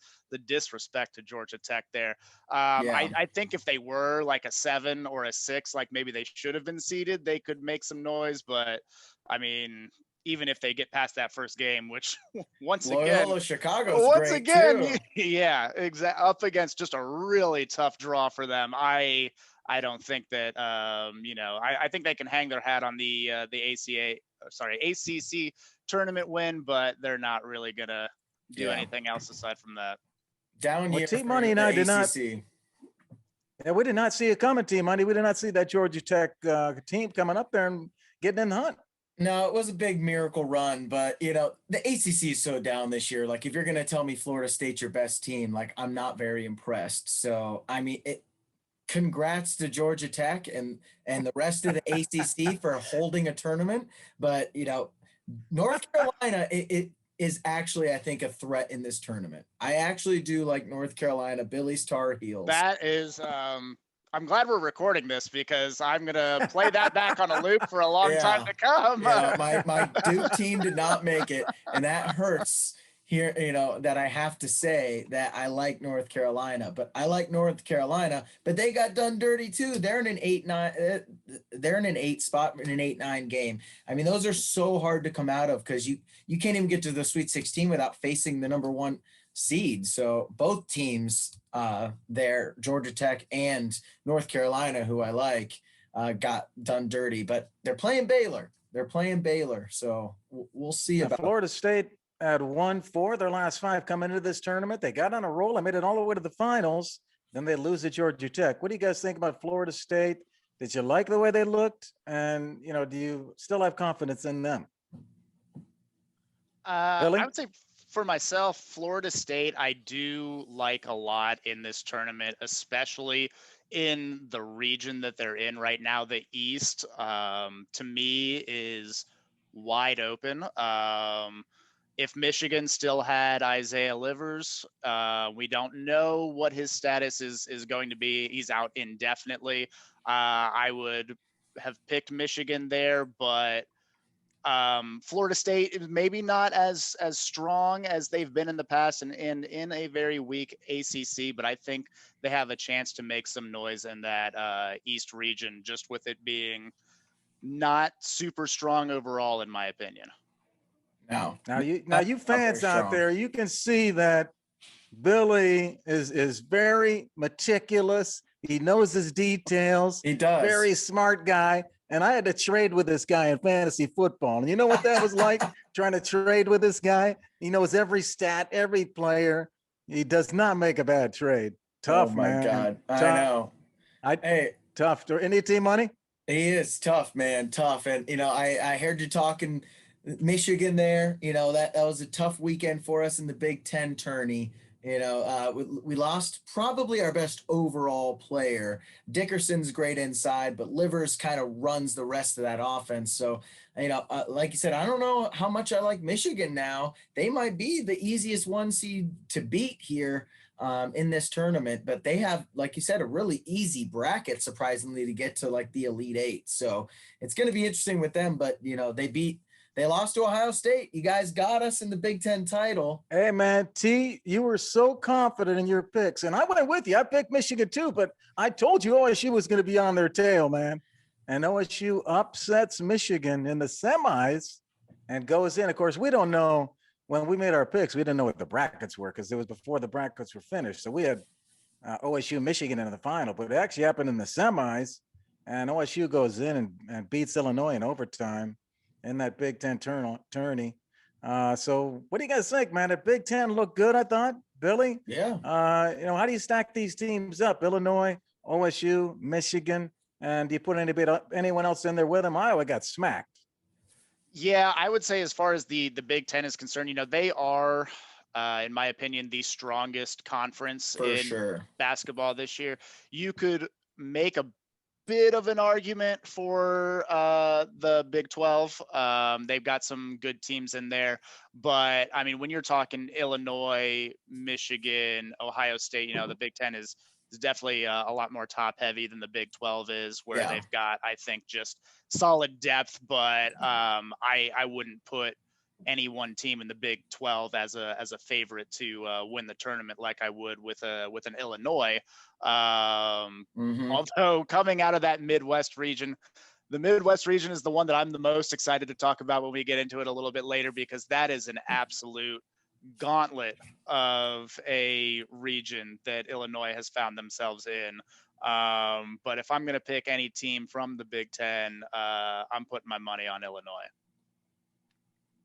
disrespect to Georgia Tech there. I think if they were like a 7 or a 6, like maybe they should have been seeded, they could make some noise. But I mean, even if they get past that first game, which Loyola Chicago's great too. yeah, up against just a really tough draw for them. I don't think that I think they can hang their hat on the ACC tournament win, but they're not really gonna do anything else aside from that. Down Well, year T for Money and the I did not. ACC. Yeah, we did not see it coming, T Money. We did not see that Georgia Tech team coming up there and getting in the hunt. No, it was a big miracle run, but the ACC is so down this year. Like, if you're gonna tell me Florida State's your best team, like, I'm not very impressed. So, I mean, congrats to Georgia Tech and the rest of the ACC for holding a tournament. But North Carolina, it is actually, I think, a threat in this tournament. I actually do like North Carolina, Billy's Tar Heels. That is, I'm glad we're recording this because I'm gonna play that back on a loop for a long time to come. Yeah, my Duke team did not make it, and that hurts. Here, that I have to say that I like North Carolina, but they got done dirty too. They're in an 8-9. They're in an 8 spot in an 8-9 game. I mean, those are so hard to come out of because you can't even get to the Sweet 16 without facing the number 1 seed. So both teams, there, Georgia Tech and North Carolina, who I like, got done dirty. But they're playing Baylor. So we'll see about Florida State. Had won 4 of their last 5 coming into this tournament. They got on a roll. They made it all the way to the finals. Then they lose to Georgia Tech. What do you guys think about Florida State? Did you like the way they looked? And, do you still have confidence in them? I would say for myself, Florida State, I do like a lot in this tournament, especially in the region that they're in right now. The East, to me, is wide open. If Michigan still had Isaiah Livers, we don't know what his status is going to be. He's out indefinitely. I would have picked Michigan there, but Florida State is maybe not as strong as they've been in the past and in a very weak ACC, but I think they have a chance to make some noise in that East region, just with it being not super strong overall, in my opinion. now you fans out there, you can see that Billy is very meticulous. He knows his details. He does. Very smart guy. And I had to trade with this guy in fantasy football. And you know what that was like, trying to trade with this guy? He knows every stat, every player. He does not make a bad trade. Tough, man. Oh, my God. Tough. I know. Tough. Any team money? He is tough, man. Tough. And, I heard you talking Michigan there. That was a tough weekend for us in the Big Ten tourney. We lost probably our best overall player. Dickerson's great inside, but Livers kind of runs the rest of that offense. So, like you said, I don't know how much I like Michigan now. They might be the easiest 1 seed to beat here in this tournament, but they have, like you said, a really easy bracket, surprisingly, to get to like the Elite 8. So it's going to be interesting with them, but they lost to Ohio State. You guys got us in the Big Ten title. Hey, man, T, you were so confident in your picks. And I went with you. I picked Michigan too, but I told you OSU was going to be on their tail, man. And OSU upsets Michigan in the semis and goes in. Of course, we don't know. When we made our picks, we didn't know what the brackets were because it was before the brackets were finished. So we had OSU, Michigan in the final, but it actually happened in the semis. And OSU goes in and beats Illinois in overtime in that Big Ten tourney. So what do you guys think, man? The Big Ten looked good, I thought. Billy? Yeah. How do you stack these teams up? Illinois, OSU, Michigan, and do you put anyone else in there with them? Iowa got smacked. Yeah, I would say as far as the Big Ten is concerned, they are, in my opinion, the strongest conference in basketball this year. You could make a bit of an argument for the Big 12. They've got some good teams in there, but I mean, when you're talking Illinois, Michigan, Ohio State, the Big 10 is definitely a lot more top heavy than the Big 12 is, where they've got, I think, just solid depth, but I wouldn't put any one team in the Big 12 as a favorite to win the tournament like I would with an Illinois. Mhm. Although coming out of that Midwest region, the Midwest region is the one that I'm the most excited to talk about when we get into it a little bit later, because that is an absolute gauntlet of a region that Illinois has found themselves in. But if I'm going to pick any team from the Big Ten, I'm putting my money on Illinois.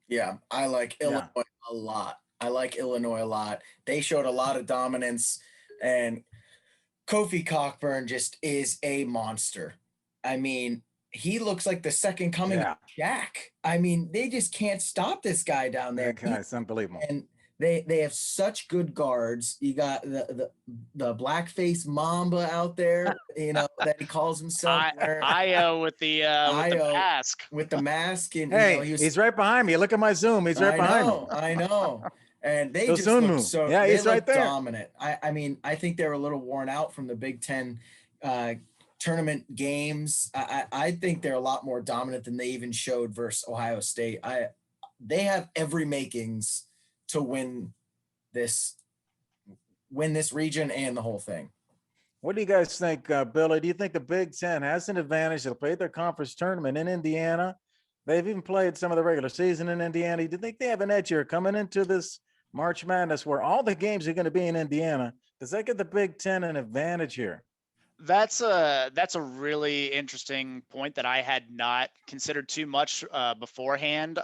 Yeah, I like Yeah. Illinois a lot. I like Illinois a lot. They showed a lot of dominance, and Kofi Cockburn just is a monster. I mean, he looks like the second coming Yeah. of Jack. I mean, they just can't stop this guy down there. That guy's unbelievable. And they have such good guards. You got the blackface Mamba out there, that he calls himself. Io with the mask. With the mask, and Hey, he's right behind me. Look at my Zoom. He's right behind me. I know. And they So just soon look move. so Yeah, they he's look right there. dominant. I mean, I think they're a little worn out from the Big Ten tournament games. I think they're a lot more dominant than they even showed versus Ohio State. They have every makings to win this region and the whole thing. What do you guys think, Billy? Do you think the Big Ten has an advantage? They'll play their conference tournament in Indiana. They've even played some of the regular season in Indiana. Do you think they have an edge here coming into this March Madness where all the games are going to be in Indiana? Does that give the Big Ten an advantage here? That's a really interesting point that I had not considered too much beforehand.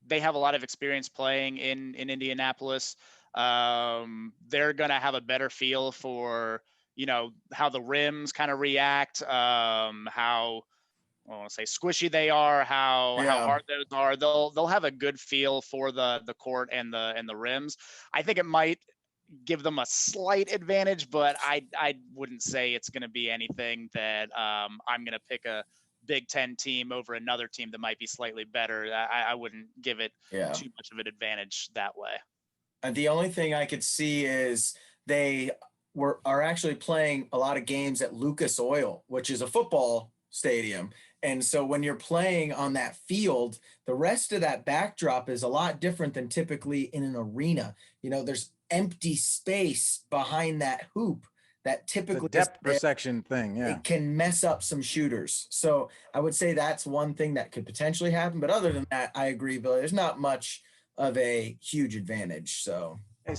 They have a lot of experience playing in Indianapolis. They're going to have a better feel for, how the rims kind of react, how, I want to say squishy they are, how hard those are. They'll have a good feel for the court and the rims. I think it might give them a slight advantage, but I wouldn't say it's going to be anything that I'm going to pick a Big Ten team over another team that might be slightly better. I wouldn't give it too much of an advantage that way. And the only thing I could see is they are actually playing a lot of games at Lucas Oil, which is a football stadium. And so when you're playing on that field, the rest of that backdrop is a lot different than typically in an arena. There's empty space behind that hoop that typically the depth perception thing. Yeah. It can mess up some shooters. So I would say that's one thing that could potentially happen. But other than that, I agree, Billy. There's not much of a huge advantage. So hey,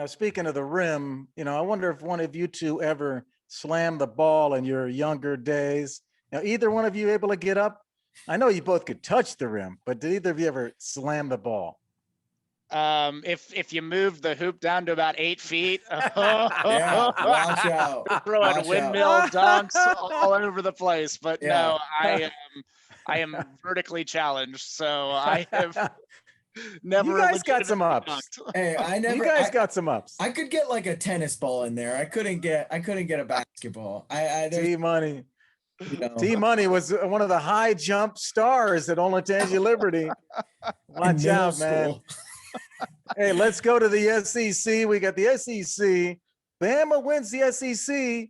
speaking of the rim, I wonder if one of you two ever slammed the ball in your younger days. Now, either one of you able to get up? I know you both could touch the rim, but did either of you ever slam the ball? If you moved the hoop down to about 8 feet, yeah, watch out. Throwing windmill dunks all over the place. But no, I am vertically challenged, so I have never. You guys got some ups. Hey, You guys got some ups. I could get like a tennis ball in there. I couldn't get a basketball. T-Money. T-Money was one of the high jump stars at Olentangy Liberty. Watch out, man. Hey, let's go to the SEC. We got the SEC. Bama wins the SEC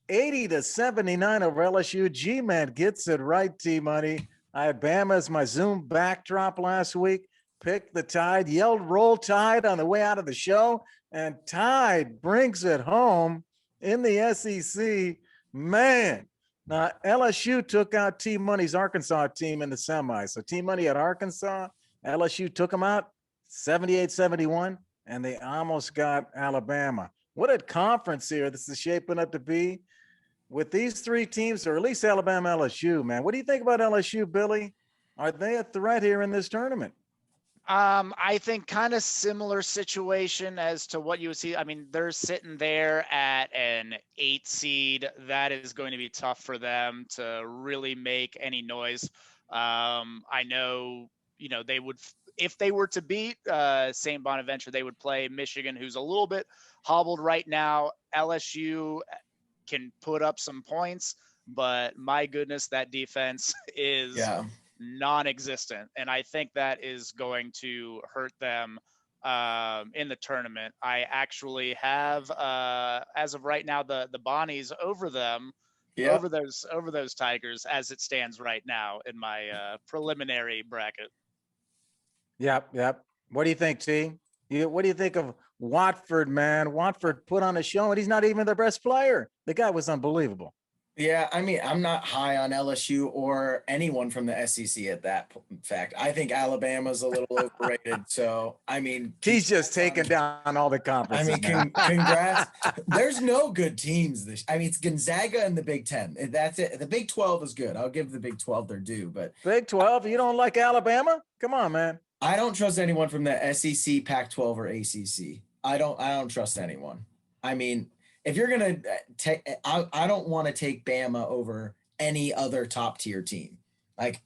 80-79 over LSU. G-Man gets it right, T-Money. I had Bama as my Zoom backdrop last week. Picked the Tide, yelled roll Tide on the way out of the show, and Tide brings it home in the SEC. Man, now LSU took out T-Money's Arkansas team in the semis. So T-Money at Arkansas, LSU took them out 78-71, and they almost got Alabama. What a conference here this is shaping up to be with these three teams, or at least Alabama, LSU, man. What do you think about LSU, Billy? Are they a threat here in this tournament? I think kind of similar situation as to what you would see. I mean, they're sitting there at an 8 seed. That is going to be tough for them to really make any noise. I know, they would, if they were to beat St. Bonaventure, they would play Michigan, who's a little bit hobbled right now. LSU can put up some points, but my goodness, that defense is non-existent, and I think that is going to hurt them in the tournament. I actually have, as of right now, the Bonnies over them, over those Tigers as it stands right now in my preliminary bracket. Yep, yep. What do you think, T? What do you think of Watford, man? Watford put on a show, and he's not even their best player. The guy was unbelievable. Yeah, I mean, I'm not high on LSU or anyone from the SEC at that fact. I think Alabama's a little overrated. So, I mean, He's just congrats taking down all the I conferences, mean, man. congrats. There's no good teams this. I mean, it's Gonzaga and the Big Ten. That's it. The Big 12 is good. I'll give the Big 12 their due, but Big 12, you don't like Alabama? Come on, man. I don't trust anyone from the SEC, Pac-12, or ACC. I don't trust anyone. I mean, if you're gonna take, I don't want to take Bama over any other top tier team. Like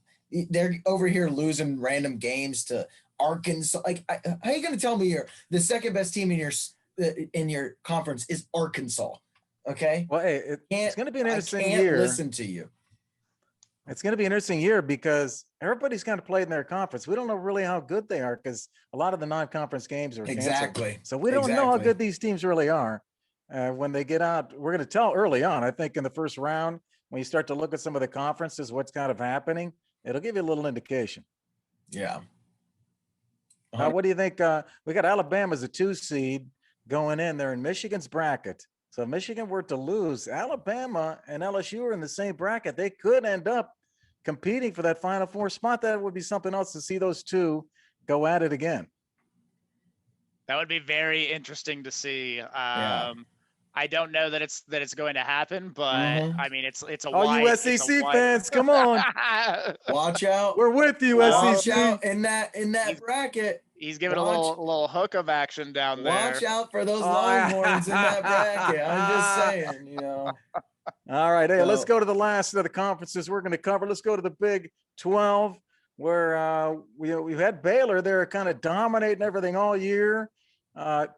they're over here losing random games to Arkansas. Like, how are you gonna tell me you're the second best team in your conference is Arkansas? Okay, Well, hey, it's going to be an I interesting can't year. listen to you. It's going to be an interesting year because everybody's kind of played in their conference. We don't know really how good they are because a lot of the non-conference games are canceled. Exactly. So we don't know how Exactly. good these teams really are. When they get out, we're going to tell early on. I think in the first round, when you start to look at some of the conferences, what's kind of happening, it'll give you a little indication. Yeah. What do you think? We got Alabama as a 2 seed going in. They're in Michigan's bracket. So if Michigan were to lose, Alabama and LSU are in the same bracket. They could end up competing for that Final Four spot. That would be something else to see those two go at it again. That would be very interesting to see. Yeah. I don't know that it's going to happen, but I mean it's a All wide, you it's a SEC wide- fans, come on. Watch out. We're with you, Watch SEC. out in that He's- bracket. He's giving a Watch- little hook of action down there. Watch out for those Oh, Longhorns in that bracket. I'm just saying, All right, hey, let's So- go to the last of the conferences we're going to cover. Let's go to the Big 12, where we've had Baylor. They're kind of dominating everything all year.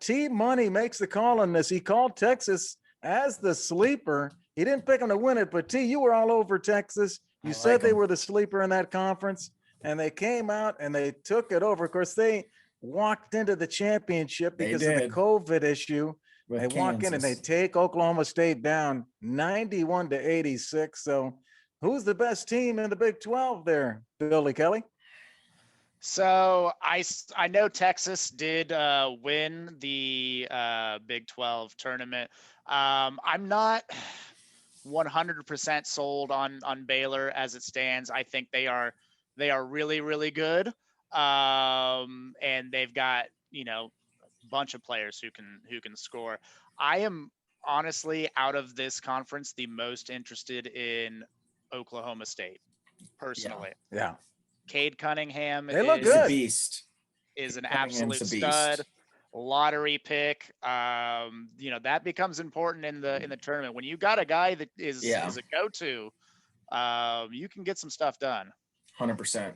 T Money makes the call on this. He called Texas as the sleeper. He didn't pick them to win it, but T, you were all over Texas. You I said like they 'em. were the sleeper in that conference, and they came out and they took it over. Of course, they walked into the championship They because of the did. COVID issue. with They walk in and they Kansas. take Oklahoma State down 91-86. So who's the best team in the Big 12 there, Billy Kelly? So I know Texas did win the Big 12 tournament. I'm not 100% sold on Baylor as it stands. I think they are really, really good. And they've got, a bunch of players who can score. I am honestly, out of this conference, the most interested in Oklahoma State personally. Yeah. Cade Cunningham They look He's a good. beast. is an Cunningham's absolute a beast. stud, lottery pick. That becomes important in the tournament. When you got a guy that is a go-to, you can get some stuff done. 100%.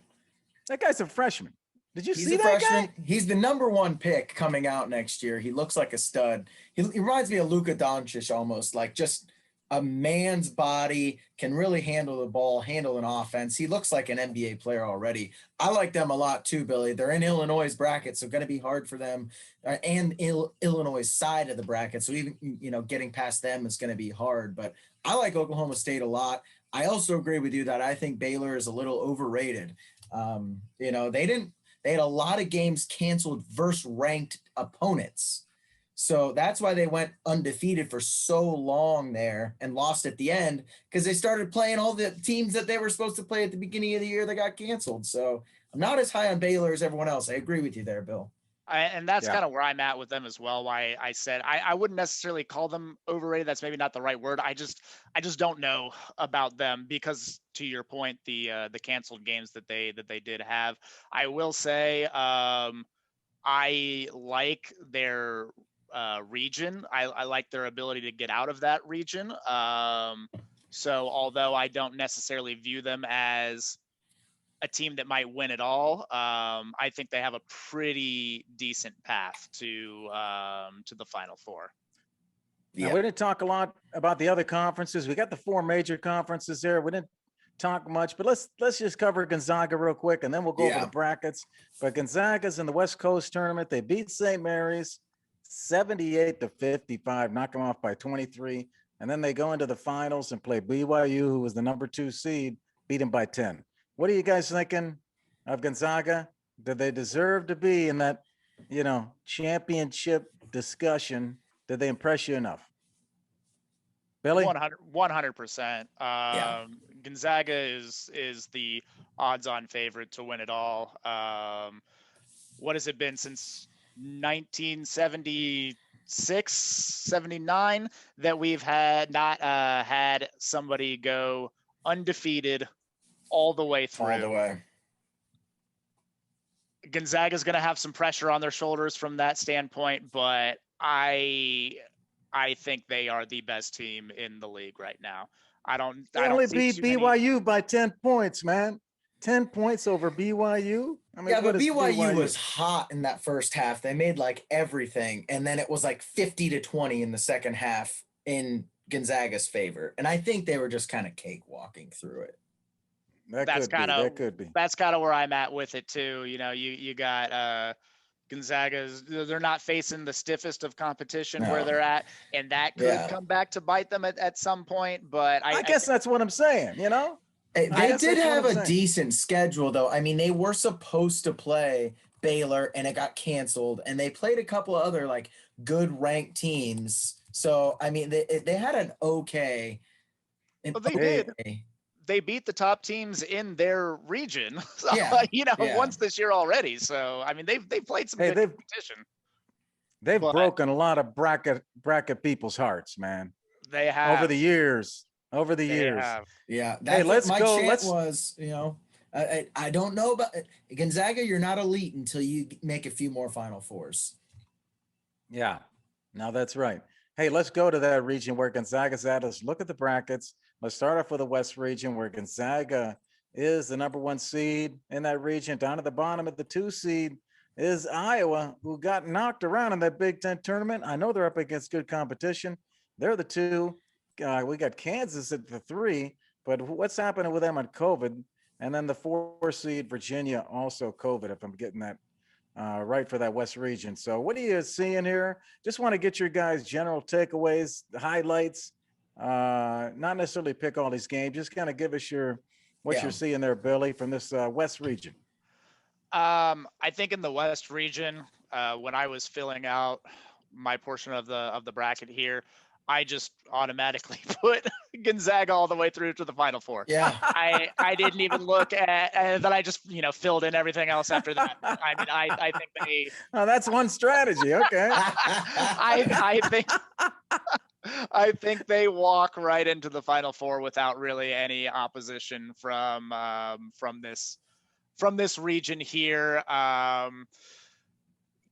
That guy's a freshman. Did you He's see a that freshman. guy? He's the #1 pick coming out next year. He looks like a stud. He reminds me of Luka Doncic almost, like just a man's body, can really handle the ball, handle an offense. He looks like an NBA player already. I like them a lot too, Billy. They're in Illinois' bracket, so going to be hard for them, and Illinois' side of the bracket. So even getting past them is going to be hard. But I like Oklahoma State a lot. I also agree with you that I think Baylor is a little overrated. They had a lot of games canceled versus ranked opponents. So that's why they went undefeated for so long there and lost at the end, because they started playing all the teams that they were supposed to play at the beginning of the year that got canceled. So I'm not as high on Baylor as everyone else. I agree with you there, Bill. And that's Yeah. kind of where I'm at with them as well. Why I said I wouldn't necessarily call them overrated. That's maybe not the right word. I just don't know about them because, to your point, the canceled games that they did have. I will say I like their region. I like their ability to get out of that region. So although I don't necessarily view them as a team that might win it all, I think they have a pretty decent path to the Final Four. Now, we didn't talk a lot about the other conferences. We got the 4 major conferences there. We didn't talk much, but let's just cover Gonzaga real quick, and then we'll go over the brackets. But Gonzaga's in the West Coast tournament. They beat St. Mary's 78-55, knock them off by 23. And then they go into the finals and play BYU, who was the #2 seed, beat them by 10. What are you guys thinking of Gonzaga? Did they deserve to be in that, championship discussion? Did they impress you enough? Billy? 100%. Yeah. Gonzaga is the odds-on favorite to win it all. What has it been since 1976, 79 that we've had not had somebody go undefeated all the way through? All the way. Gonzaga's going to have some pressure on their shoulders from that standpoint, but I think they are the best team in the league right now. I don't only see beat too many. BYU by 10 points, man. 10 points over BYU. I mean, Yeah, what but is BYU was hot in that first half. They made like everything, and then it was like 50-20 in the second half in Gonzaga's favor. And I think they were just kind of cakewalking through it. That's kind could be. That's kind of where I'm at with it too. You got Gonzaga's, they're not facing the stiffest of competition where they're at, and that could come back to bite them at some point. But I guess that's what I'm saying, They did have a decent schedule, though. I mean, they were supposed to play Baylor, and it got canceled, and they played a couple of other like good ranked teams. So I mean, they had an okay. Well, they did. They beat the top teams in their region, once this year already. So I mean, they've played some good competition. They've broken a lot of bracket people's hearts, man. They have over the years. Yeah. That's let's my go. Chant was, I don't know about Gonzaga. You're not elite until you make a few more Final Fours. Yeah, no, that's right. Hey, let's go to that region where Gonzaga's at. Let's look at the brackets. Let's start off with the West region where Gonzaga is the number 1 seed in that region. Down at the bottom at the 2 seed is Iowa, who got knocked around in that Big Ten tournament. I know they're up against good competition. They're the 2. We got Kansas at the 3, but what's happening with them on COVID? And then the 4 seed, Virginia, also COVID, if I'm getting that right for that West region. So what are you seeing here? Just want to get your guys' general takeaways, the highlights, not necessarily pick all these games. Just kind of give us what you're seeing there, Billy, from this West region. I think in the West region, when I was filling out my portion of the bracket here, I just automatically put Gonzaga all the way through to the Final Four. Yeah. I didn't even look at, and then I just, filled in everything else after that. I mean, I think they. Oh, that's one strategy. Okay. I think they walk right into the Final Four without really any opposition from this region here.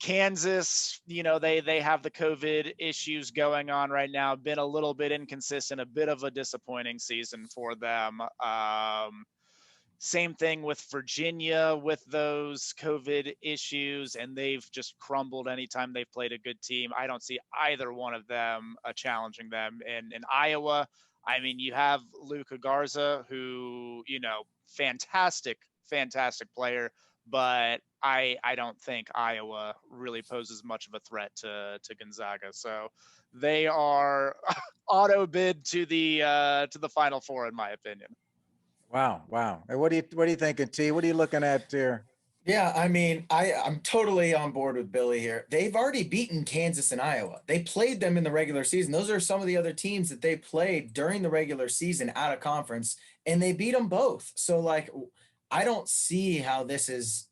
Kansas, they have the COVID issues going on right now. Been a little bit inconsistent, a bit of a disappointing season for them. Same thing with Virginia with those COVID issues, and they've just crumbled anytime they've played a good team. I don't see either one of them challenging them. And in Iowa, I mean, you have Luka Garza, who, fantastic player, but I don't think Iowa really poses much of a threat to Gonzaga. So they are auto bid to the Final Four, in my opinion. Wow. Hey, what are you thinking, T? What are you looking at here? Yeah, I mean, I'm totally on board with Billy here. They've already beaten Kansas and Iowa. They played them in the regular season. Those are some of the other teams that they played during the regular season out of conference, and they beat them both. So, like, I don't see how this is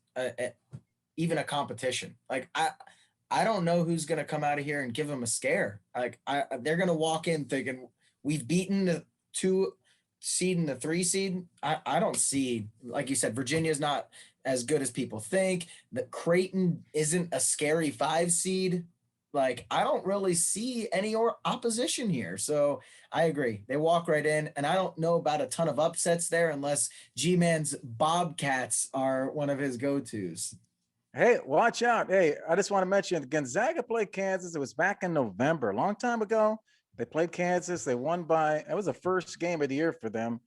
even a competition. Like, I don't know who's going to come out of here and give them a scare. Like, they're going to walk in thinking we've beaten the 2 seed and the 3 seed. I don't see, like you said, Virginia's not as good as people think. That Creighton isn't a scary 5 seed. Like, I don't really see any opposition here. So I agree. They walk right in, and I don't know about a ton of upsets there unless G-Man's Bobcats are one of his go-tos. Hey, watch out. Hey, I just want to mention Gonzaga played Kansas. It was back in November, a long time ago. They played Kansas. They won it was the first game of the year for them.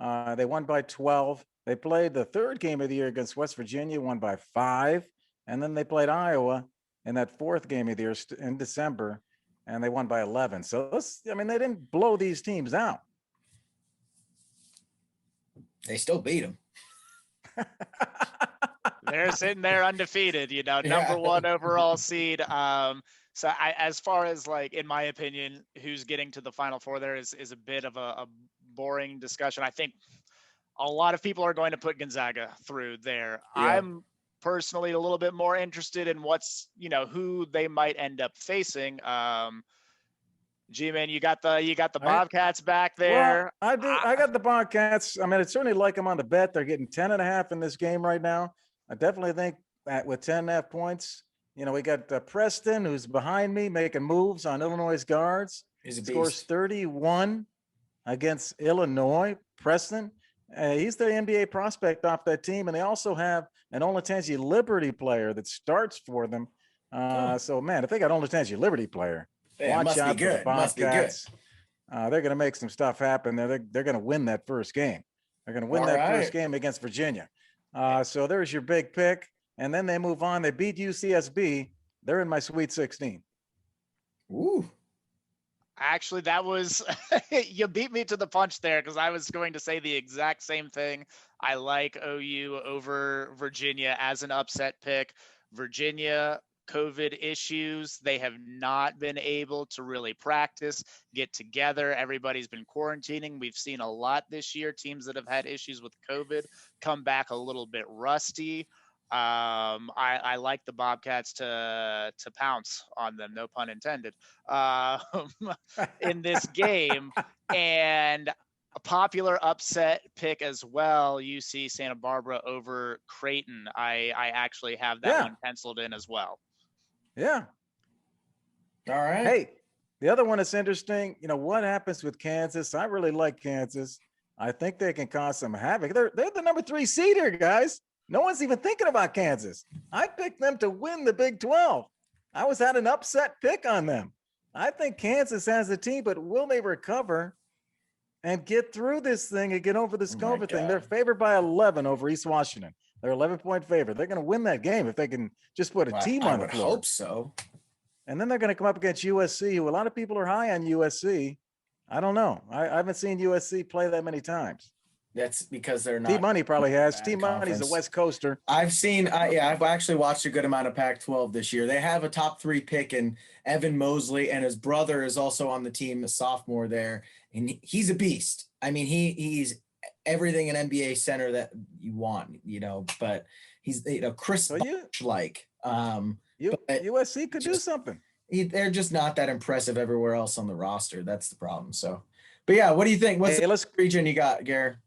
They won by 12. They played the 3rd game of the year against West Virginia, won by 5. And then they played Iowa in that 4th game of the year in December, and they won by 11. So, they didn't blow these teams out. They still beat them. They're sitting there undefeated, number Yeah. one overall seed. So as far as like, in my opinion, who's getting to the Final Four there is a bit of a boring discussion. I think a lot of people are going to put Gonzaga through there. Yeah. I'm personally a little bit more interested in who they might end up facing. G-Man, you got the Bobcats back Well, there. I do. I got the Bobcats. I mean, I certainly like them on the bet. They're getting 10.5 in this game right now. I definitely think that with 10.5 points, we got Preston, who's behind me, making moves on Illinois' guards. He's a Scores beast. 31 against Illinois. Preston, he's the NBA prospect off that team. And they also have an Olatenji Liberty player that starts for them. So, man, if they got Olatenji Liberty player, Yeah, watch must out be for the good. Must be good. Bobcats. They're going to make some stuff happen. They're going to win that first game. They're going to win All that first right. game against Virginia. So there's your big pick. And then they move on. They beat UCSB. They're in my Sweet 16. Ooh. Actually, that was you beat me to the punch there, because I was going to say the exact same thing. I like OU over Virginia as an upset pick. Virginia, COVID issues. They have not been able to really practice, get together. Everybody's been quarantining. We've seen a lot this year. Teams that have had issues with COVID come back a little bit rusty. I like the Bobcats to pounce on them, no pun intended, in this game. And a popular upset pick as well, UC Santa Barbara over Creighton. I actually have that one penciled in as well. Yeah. All right. Hey, the other one that's interesting, what happens with Kansas? I really like Kansas. I think they can cause some havoc. They're the number 3 seed here, guys. No one's even thinking about Kansas. I picked them to win the Big 12. I had an upset pick on them. I think Kansas has a team, but will they recover and get through this thing and get over this COVID thing? They're favored by 11 over East Washington. They're 11-point favorite. They're going to win that game if they can just put a team on the floor. I hope so. And then they're going to come up against USC, who a lot of people are high on USC. I don't know. I haven't seen USC play that many times. That's because they're not. T-Money probably has. T-Money's a West Coaster. I've seen, I've actually watched a good amount of Pac-12 this year. They have a top 3 pick in Evan Mosley, and his brother is also on the team, a sophomore there, and he's a beast. I mean, he's everything an NBA center that you want, but he's, Chris like. USC could do something. They're just not that impressive everywhere else on the roster. That's the problem. So, but yeah, what do you think? What's the region you got, Gare?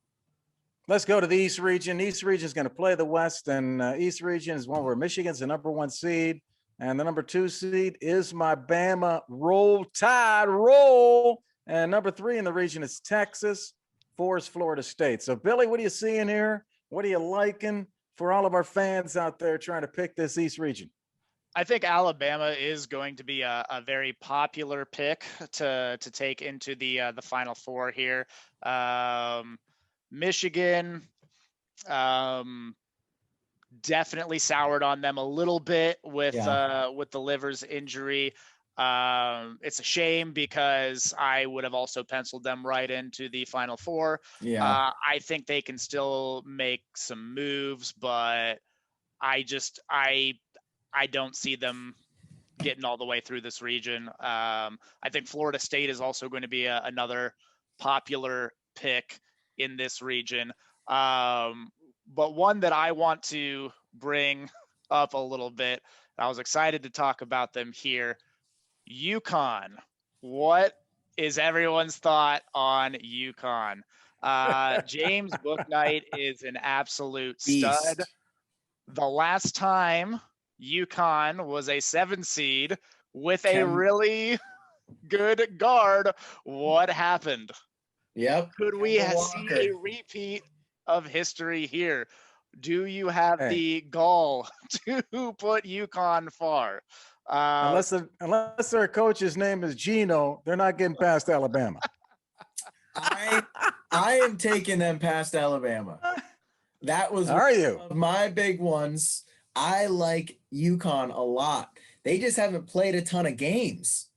Let's go to the East region. East region is going to play the West, and East region is one where Michigan's the number 1 seed, and the number 2 seed is my Bama. Roll Tide, roll. And number 3 in the region is Texas. 4 is Florida State. So, Billy, what are you seeing here? What are you liking for all of our fans out there trying to pick this East region? I think Alabama is going to be a very popular pick to take into the Final Four here. Michigan, definitely soured on them a little bit with the Livers injury. It's a shame because I would have also penciled them right into the Final Four. Yeah. I think they can still make some moves, but I don't see them getting all the way through this region. I think Florida State is also going to be another popular pick in this region. But one that I want to bring up a little bit, I was excited to talk about them here. UConn. What is everyone's thought on UConn? James Bouknight is an absolute stud. Beast. The last time UConn was a 7 seed with a really good guard, what happened? Yep. Could we see a repeat of history here? Do you have the gall to put UConn far? Unless their coach's name is Gino, they're not getting past Alabama. I am taking them past Alabama. That was one of my big ones. I like UConn a lot. They just haven't played a ton of games.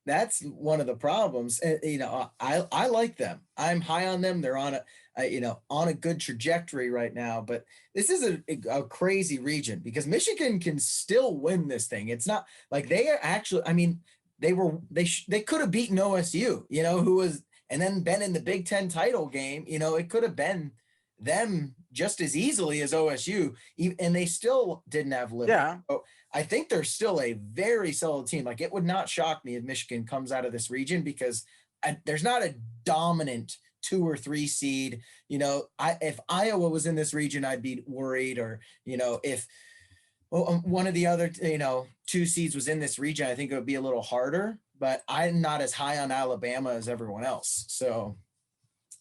That's one of the problems. I like them. I'm high on them. They're on on a good trajectory right now. But this is a crazy region because Michigan can still win this thing. It's not like they are actually, I mean, they could have beaten OSU, who was, and then been in the Big Ten title game. It could have been them just as easily as OSU, and they still didn't have Liberty. Yeah. So I think they're still a very solid team. Like, it would not shock me if Michigan comes out of this region because there's not a dominant 2 or 3 seed. If Iowa was in this region, I'd be worried. Or if one of the other 2 seeds was in this region, I think it would be a little harder. But I'm not as high on Alabama as everyone else. So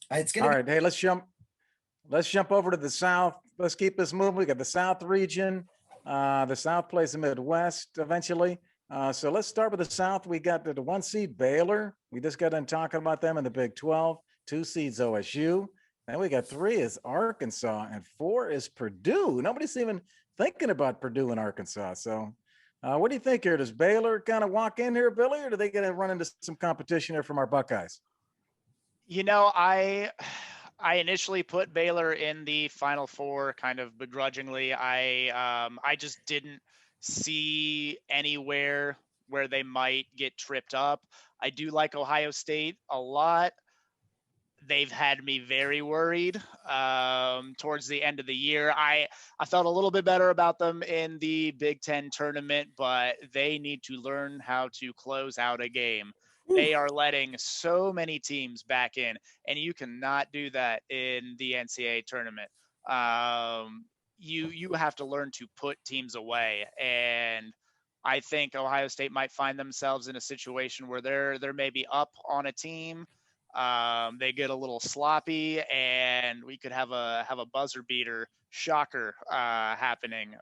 it's gonna. All right, hey, let's jump over to the South. Let's keep this moving. We got the South region. The South plays the Midwest eventually. So let's start with the South. We got the 1 seed Baylor. We just got done talking about them in the Big 12. 2 seeds OSU. Then we got 3 is Arkansas and 4 is Purdue. Nobody's even thinking about Purdue and Arkansas. So what do you think here? Does Baylor kind of walk in here, Billy, or do they get to run into some competition here from our Buckeyes? I initially put Baylor in the Final Four kind of begrudgingly. I just didn't see anywhere where they might get tripped up. I do like Ohio State a lot. They've had me very worried towards the end of the year. I felt a little bit better about them in the Big Ten tournament, but they need to learn how to close out a game. They are letting so many teams back in, and you cannot do that in the NCAA tournament. You have to learn to put teams away, and I think Ohio State might find themselves in a situation where they're maybe up on a team. They get a little sloppy, and we could have a buzzer beater shocker happening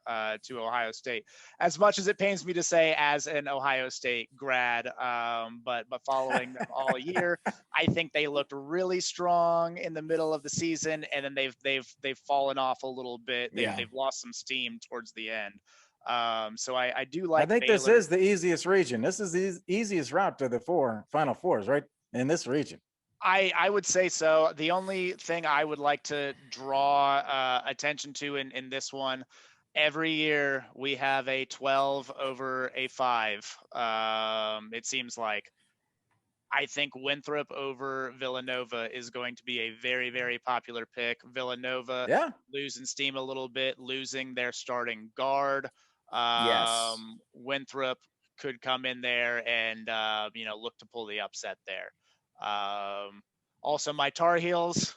to Ohio State. As much as it pains me to say, as an Ohio State grad, but following them all year, I think they looked really strong in the middle of the season, and then they've fallen off a little bit. They've lost some steam towards the end. So I do like. I think Baylor. this is the easiest region. This is the easiest route to the Final Fours, right? In this region. I would say so. The only thing I would like to draw attention to in this one, every year we have a 12 over a 5. It seems like. I think Winthrop over Villanova is going to be a very, very popular pick. Villanova losing steam a little bit, losing their starting guard. Yes. Winthrop could come in there and look to pull the upset there. Also, my Tar Heels.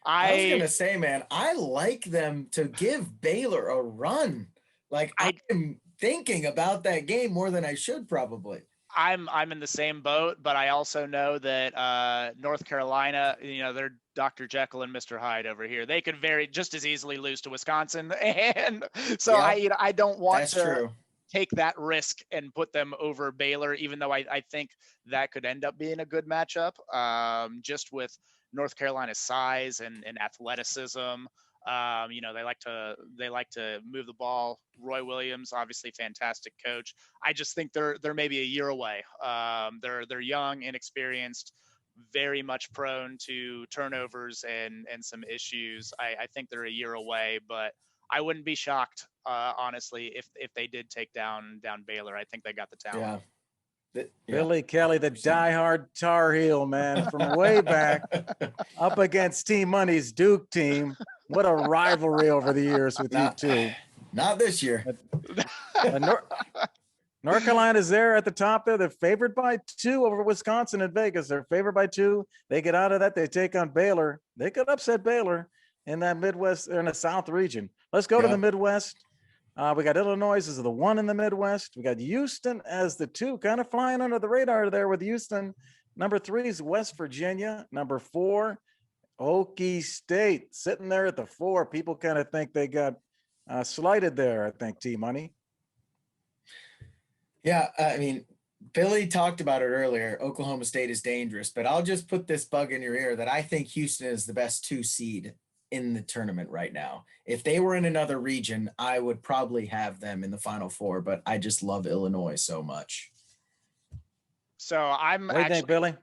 I was gonna say, man, I like them to give Baylor a run. Like, I'm thinking about that game more than I should probably. I'm in the same boat, but I also know that North Carolina, they're Dr. Jekyll and Mr. Hyde over here. They could just as easily lose to Wisconsin, and so I don't want to take that risk and put them over Baylor, even though I think that could end up being a good matchup, just with North Carolina's size and athleticism. They like to move the ball. Roy Williams, obviously fantastic coach. I just think they're maybe a year away. They're young, inexperienced, very much prone to turnovers and some issues. I think they're a year away, but I wouldn't be shocked, honestly, if they did take down Baylor. I think they got the talent. Billy Kelly, the diehard Tar Heel, man, from way back, up against Team Money's Duke team. What a rivalry over the years with you two. Not this year. North Carolina's there at the top there. They're favored by 2 over Wisconsin and Vegas. They're favored by 2. They get out of that. They take on Baylor. They could upset Baylor in that Midwest, or in the South region. Let's go to the Midwest. We got Illinois as the 1 in the Midwest. We got Houston as the 2, kind of flying under the radar there with Houston. Number 3 is West Virginia. Number 4, Okie State, sitting there at the 4. People kind of think they got slighted there, I think, T-Money. Yeah, I mean, Billy talked about it earlier. Oklahoma State is dangerous, but I'll just put this bug in your ear that I think Houston is the best 2 seed in the tournament right now. If they were in another region, I would probably have them in the Final Four, but I just love Illinois so much. So I'm what do you think, Billy?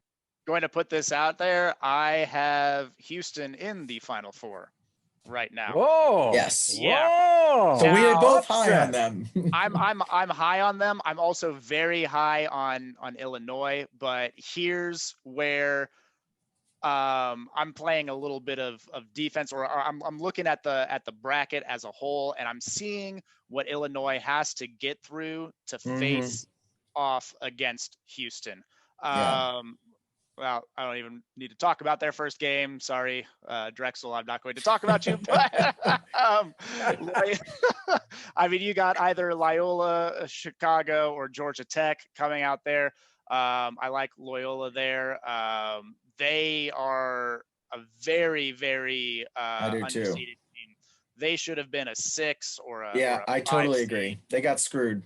going to put this out there. I have Houston in the Final Four right now. Whoa. Yes. Yeah. Whoa. So we are Now, both high on upset. them. I'm high on them. I'm also very high on Illinois, but here's where I'm playing a little bit of defense, or I'm looking at the bracket as a whole, and I'm seeing what Illinois has to get through to face off against Houston. Yeah. Well, I don't even need to talk about their first game. Sorry, Drexel, I'm not going to talk about you. But I mean, you got either Loyola, Chicago, or Georgia Tech coming out there. I like Loyola there. They are a very, very I do too. undefeated team. They should have been a 6 or a Yeah, or a I 5 totally seed. agree. They got screwed.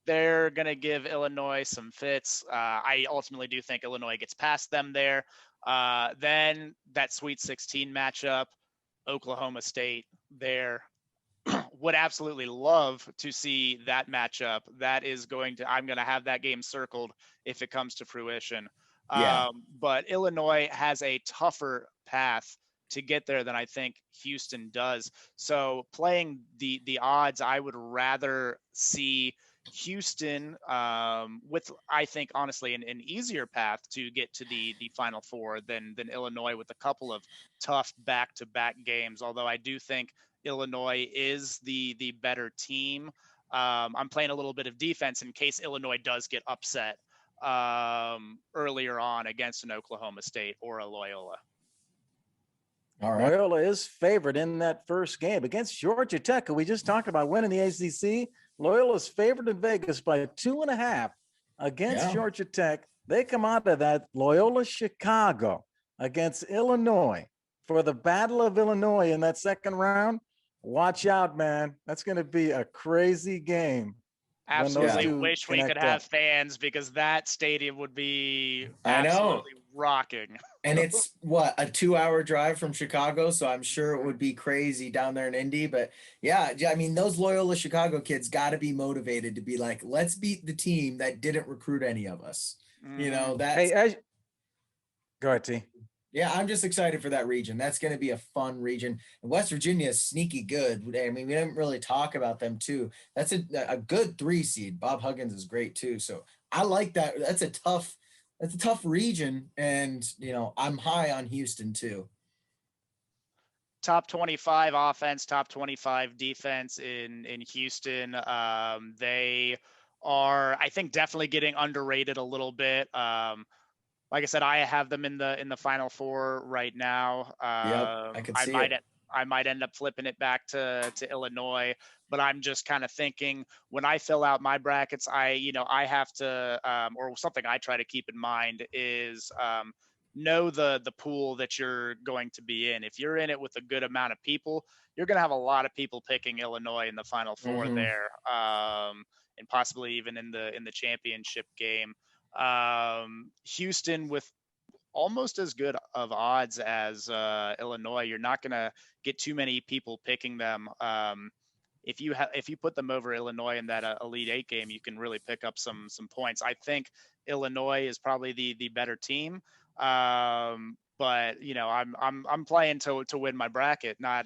They're going to give Illinois some fits. I ultimately do think Illinois gets past them there. Then that Sweet 16 matchup, Oklahoma State there. Would absolutely love to see that matchup. I'm going to have that game circled if it comes to fruition. Yeah. But Illinois has a tougher path to get there than I think Houston does. So playing the odds, I would rather see Houston with, I think, honestly, an easier path to get to the Final Four than Illinois with a couple of tough back-to-back games. Although I do think Illinois is the better team. I'm playing a little bit of defense in case Illinois does get upset earlier on against an Oklahoma State or a Loyola. All right. Loyola is favored in that first game against Georgia Tech, who we just talked about winning the ACC. Loyola is favored in Vegas by 2.5 against Georgia Tech. They come out of that Loyola Chicago against Illinois for the Battle of Illinois in that second round. Watch out, man. That's going to be a crazy game. Absolutely wish we could have fans, because that stadium would be absolutely rocking. And it's what, a 2-hour drive from Chicago, so I'm sure it would be crazy down there in Indy. But yeah, I mean, those Loyola Chicago kids got to be motivated to be like, let's beat the team that didn't recruit any of us. You know, that's go ahead, T. Yeah, I'm just excited for that region. That's going to be a fun region. And West Virginia is sneaky good. I mean, we didn't really talk about them too. That's a good 3 seed. Bob Huggins is great too. So I like that. That's a tough region. And, you know, I'm high on Houston too. Top 25 offense, top 25 defense in Houston. They are, I think, definitely getting underrated a little bit. Like I said, I have them in the Final Four right now. I can see it. I might end up flipping it back to Illinois, but I'm just kind of thinking when I fill out my brackets, I have to, or something I try to keep in mind is know the pool that you're going to be in. If you're in it with a good amount of people, you're going to have a lot of people picking Illinois in the Final Four there, and possibly even in the championship game. Houston with almost as good of odds as Illinois. You're not going to get too many people picking them. If you put them over Illinois in that Elite Eight game, you can really pick up some points. I think Illinois is probably the better team. But you know, I'm playing to win my bracket, not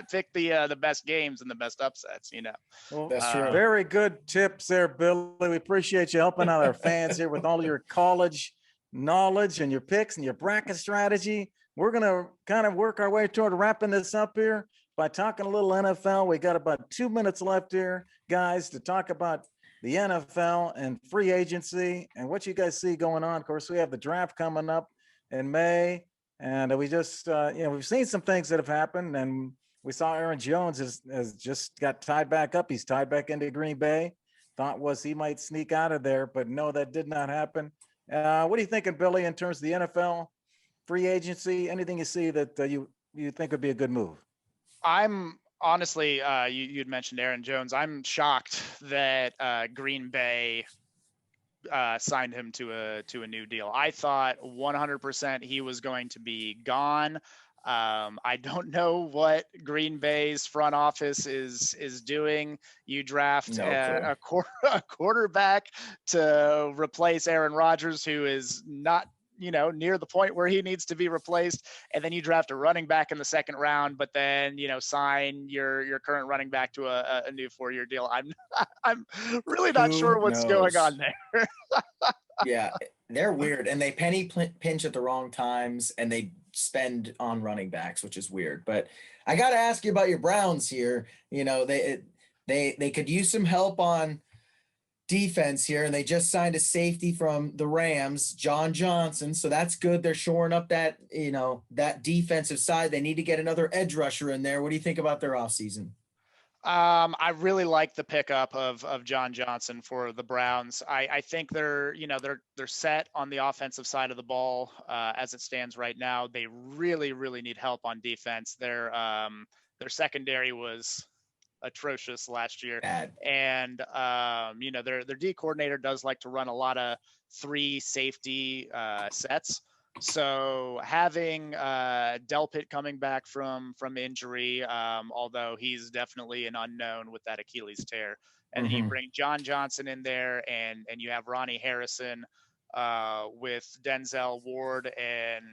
pick the best games and the best upsets. You know, well, that's true. Very good tips there, Billy. We appreciate you helping out our fans here with all your college knowledge and your picks and your bracket strategy. We're gonna kind of work our way toward wrapping this up here by talking a little NFL. We got about 2 minutes left here, guys, to talk about the NFL and free agency and what you guys see going on. Of course, we have the draft coming up in May, and we just we've seen some things that have happened, and we saw Aaron Jones has just got tied back up. He's tied back into Green Bay. Thought was he might sneak out of there, but no, that did not happen. What are you thinking, Billy, in terms of the NFL free agency? Anything you see that you think would be a good move? I'm honestly, you'd mentioned Aaron Jones. I'm shocked that Green Bay signed him to a new deal. I thought 100% he was going to be gone. I don't know what Green Bay's front office is doing. You draft a quarterback to replace Aaron Rodgers, who is not near the point where he needs to be replaced, and then you draft a running back in the second round, but then sign your current running back to a new 4-year deal. I'm really not Who sure what's going knows? on there. Yeah, they're weird, and they pinch at the wrong times, and they spend on running backs, which is weird. But I got to ask you about your Browns here. They could use some help on defense here, and they just signed a safety from the Rams, John Johnson. So that's good. They're shoring up that that defensive side. They need to get another edge rusher in there. What do you think about their offseason? I really like the pickup of John Johnson for the Browns. I think they're set on the offensive side of the ball as it stands right now. They really need help on defense. Their secondary was atrocious last year, Bad. and their D coordinator does like to run a lot of 3 safety sets. So having Delpit coming back from injury, although he's definitely an unknown with that Achilles tear, and you bring John Johnson in there, and you have Ronnie Harrison with Denzel Ward and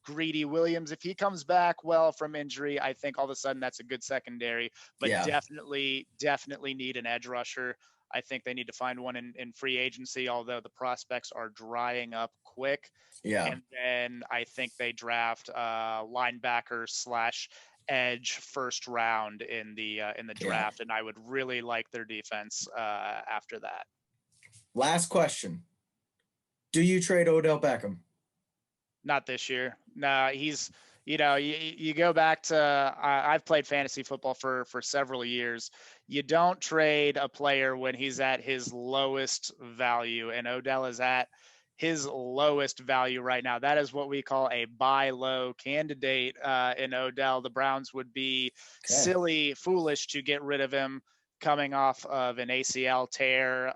Greedy Williams. If he comes well from injury, I think all of a sudden that's a good secondary, but definitely need an edge rusher. I think they need to find one in free agency, although the prospects are drying up quick. Yeah. And then I think they draft linebacker / edge first round in the draft, and I would really like their defense after that. Last question. Do you trade Odell Beckham? Not this year. No, he's you go back to I've played fantasy football for several years. You don't trade a player when he's at his lowest value, and Odell is at his lowest value right now. That is what we call a buy low candidate in Odell. The Browns would be foolish to get rid of him coming off of an ACL tear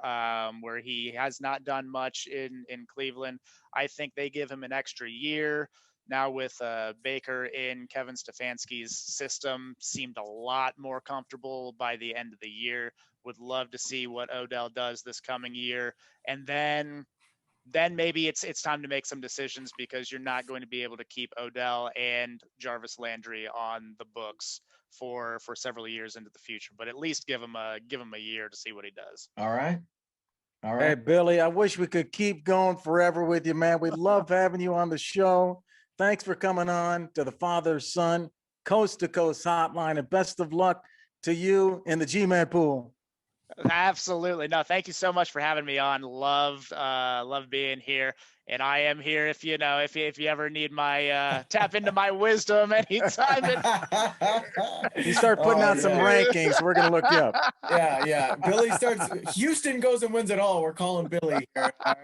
where he has not done much in Cleveland. I think they give him an extra year. Now with Baker in Kevin Stefanski's system, seemed a lot more comfortable by the end of the year. Would love to see what Odell does this coming year. And then maybe it's time to make some decisions, because you're not going to be able to keep Odell and Jarvis Landry on the books for several years into the future. But at least give him a year to see what he does. All right. Hey, Billy, I wish we could keep going forever with you, man. We love having you on the show. Thanks for coming on to the Father-Son Coast to Coast Hotline, and best of luck to you in the G-Man pool. Absolutely. No, thank you so much for having me on. Love being here. And I am here if you ever need my tap into my wisdom anytime. You start putting out some rankings, we're gonna look you up. Yeah. Billy starts. Houston goes and wins it all. We're calling Billy here. All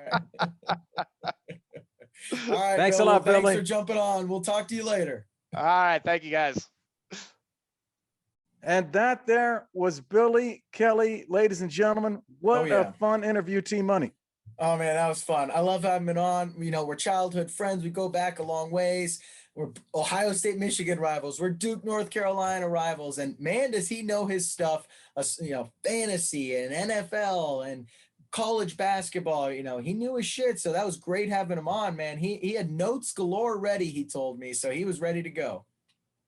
right. Thanks Bill, a lot, Billy. Thanks for jumping on. We'll talk to you later. All right. Thank you, guys. And that there was Billy Kelly, ladies and gentlemen. What a fun interview, T-Money. Oh, man, that was fun. I love having him on. We're childhood friends. We go back a long ways. We're Ohio State, Michigan rivals. We're Duke, North Carolina rivals. And, man, does he know his stuff, fantasy and NFL and college basketball. He knew his shit. So that was great having him on, man. He had notes galore ready, he told me. So he was ready to go.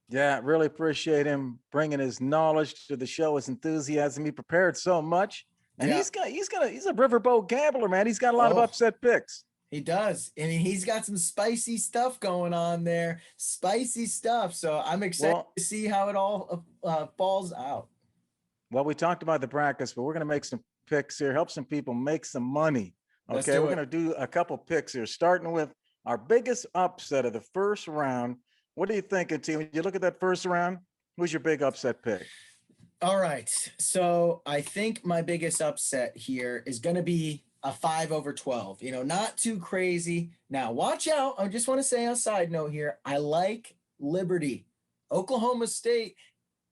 Yeah, really appreciate him bringing his knowledge to the show, his enthusiasm. He prepared so much, and he's a riverboat gambler, man. He's got a lot of upset picks. He does. I mean, he's got some spicy stuff going on there, spicy stuff. So I'm excited to see how it all falls out. Well, we talked about the brackets, but we're going to make some picks here, help some people make some money. Okay, we're going to do a couple picks here, starting with our biggest upset of the first round. What are you thinking, T? When you look at that first round, who's your big upset pick? All right. So I think my biggest upset here is going to be a 5/12. Not too crazy. Now, watch out. I just want to say on a side note here, I like Liberty. Oklahoma State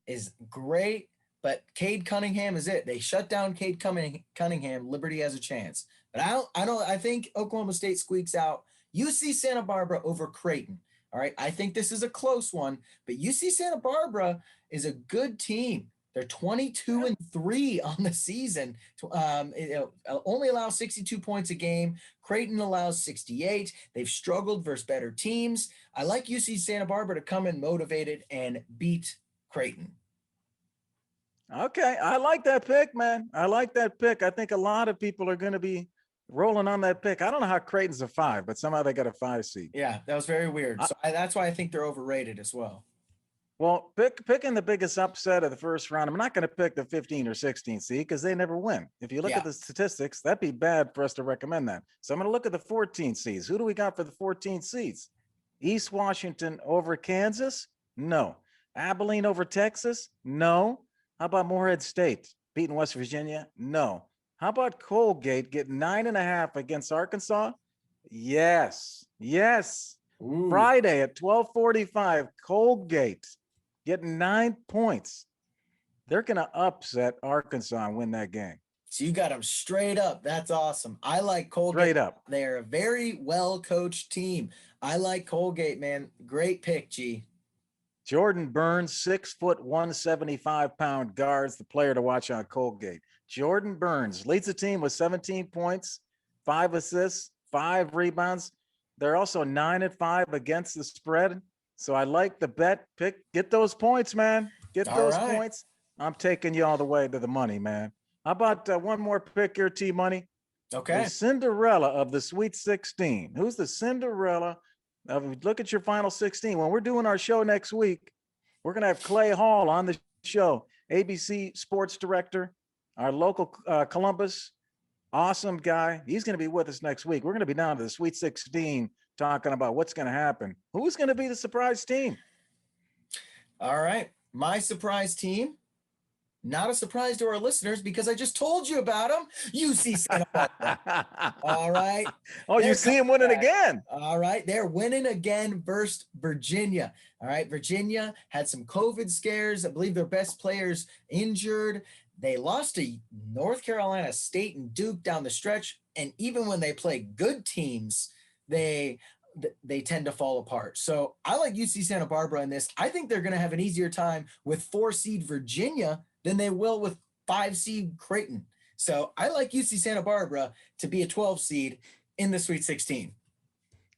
is great, but Cade Cunningham is it. They shut down Cade Cunningham. Liberty has a chance. But I think Oklahoma State squeaks out UC Santa Barbara over Creighton. All right. I think this is a close one, but UC Santa Barbara is a good team. They're 22-3 on the season. Only allow 62 points a game. Creighton allows 68. They've struggled versus better teams. I like UC Santa Barbara to come in motivated and beat Creighton. Okay, I like that pick, man. I like that pick. I think a lot of people are going to be rolling on that pick. I don't know how Creighton's a 5, but somehow they got a 5 seed. Yeah, that was very weird. So that's why I think they're overrated as well. Well, picking the biggest upset of the first round, I'm not going to pick the 15 or 16 seed because they never win. If you look at the statistics, that'd be bad for us to recommend that. So I'm going to look at the 14 seeds. Who do we got for the 14 seeds? East Washington over Kansas? No. Abilene over Texas? No. How about Morehead State beating West Virginia? No. How about Colgate getting 9.5 against Arkansas? Yes. Yes. Ooh. Friday at 12:45, Colgate getting 9 points. They're going to upset Arkansas and win that game. So you got them straight up. That's awesome. I like Colgate. Straight up. They're a very well-coached team. I like Colgate, man. Great pick, G. Jordan Burns, 6 foot, 175-pound guards, the player to watch on Colgate. Jordan Burns leads the team with 17 points, 5 assists, 5 rebounds. They're also 9-5 against the spread. So I like the bet. Get those points, man. Get those points. I'm taking you all the way to the money, man. How about one more pick here, T-Money? Okay. The Cinderella of the Sweet 16. Who's the Cinderella? Look at your final 16. When we're doing our show next week, we're going to have Clay Hall on the show, ABC sports director, our local Columbus, awesome guy. He's going to be with us next week. We're going to be down to the Sweet 16 talking about what's going to happen. Who's going to be the surprise team? All right. My surprise team. Not a surprise to our listeners because I just told you about them. UC Santa Barbara. All right. Oh, you see him winning again. All right. They're winning again versus Virginia. All right. Virginia had some COVID scares. I believe their best players injured. They lost to North Carolina State and Duke down the stretch. And even when they play good teams, they tend to fall apart. So I like UC Santa Barbara in this. I think they're going to have an easier time with 4-seed Virginia than they will with 5-seed Creighton. So I like UC Santa Barbara to be a 12 seed in the Sweet 16.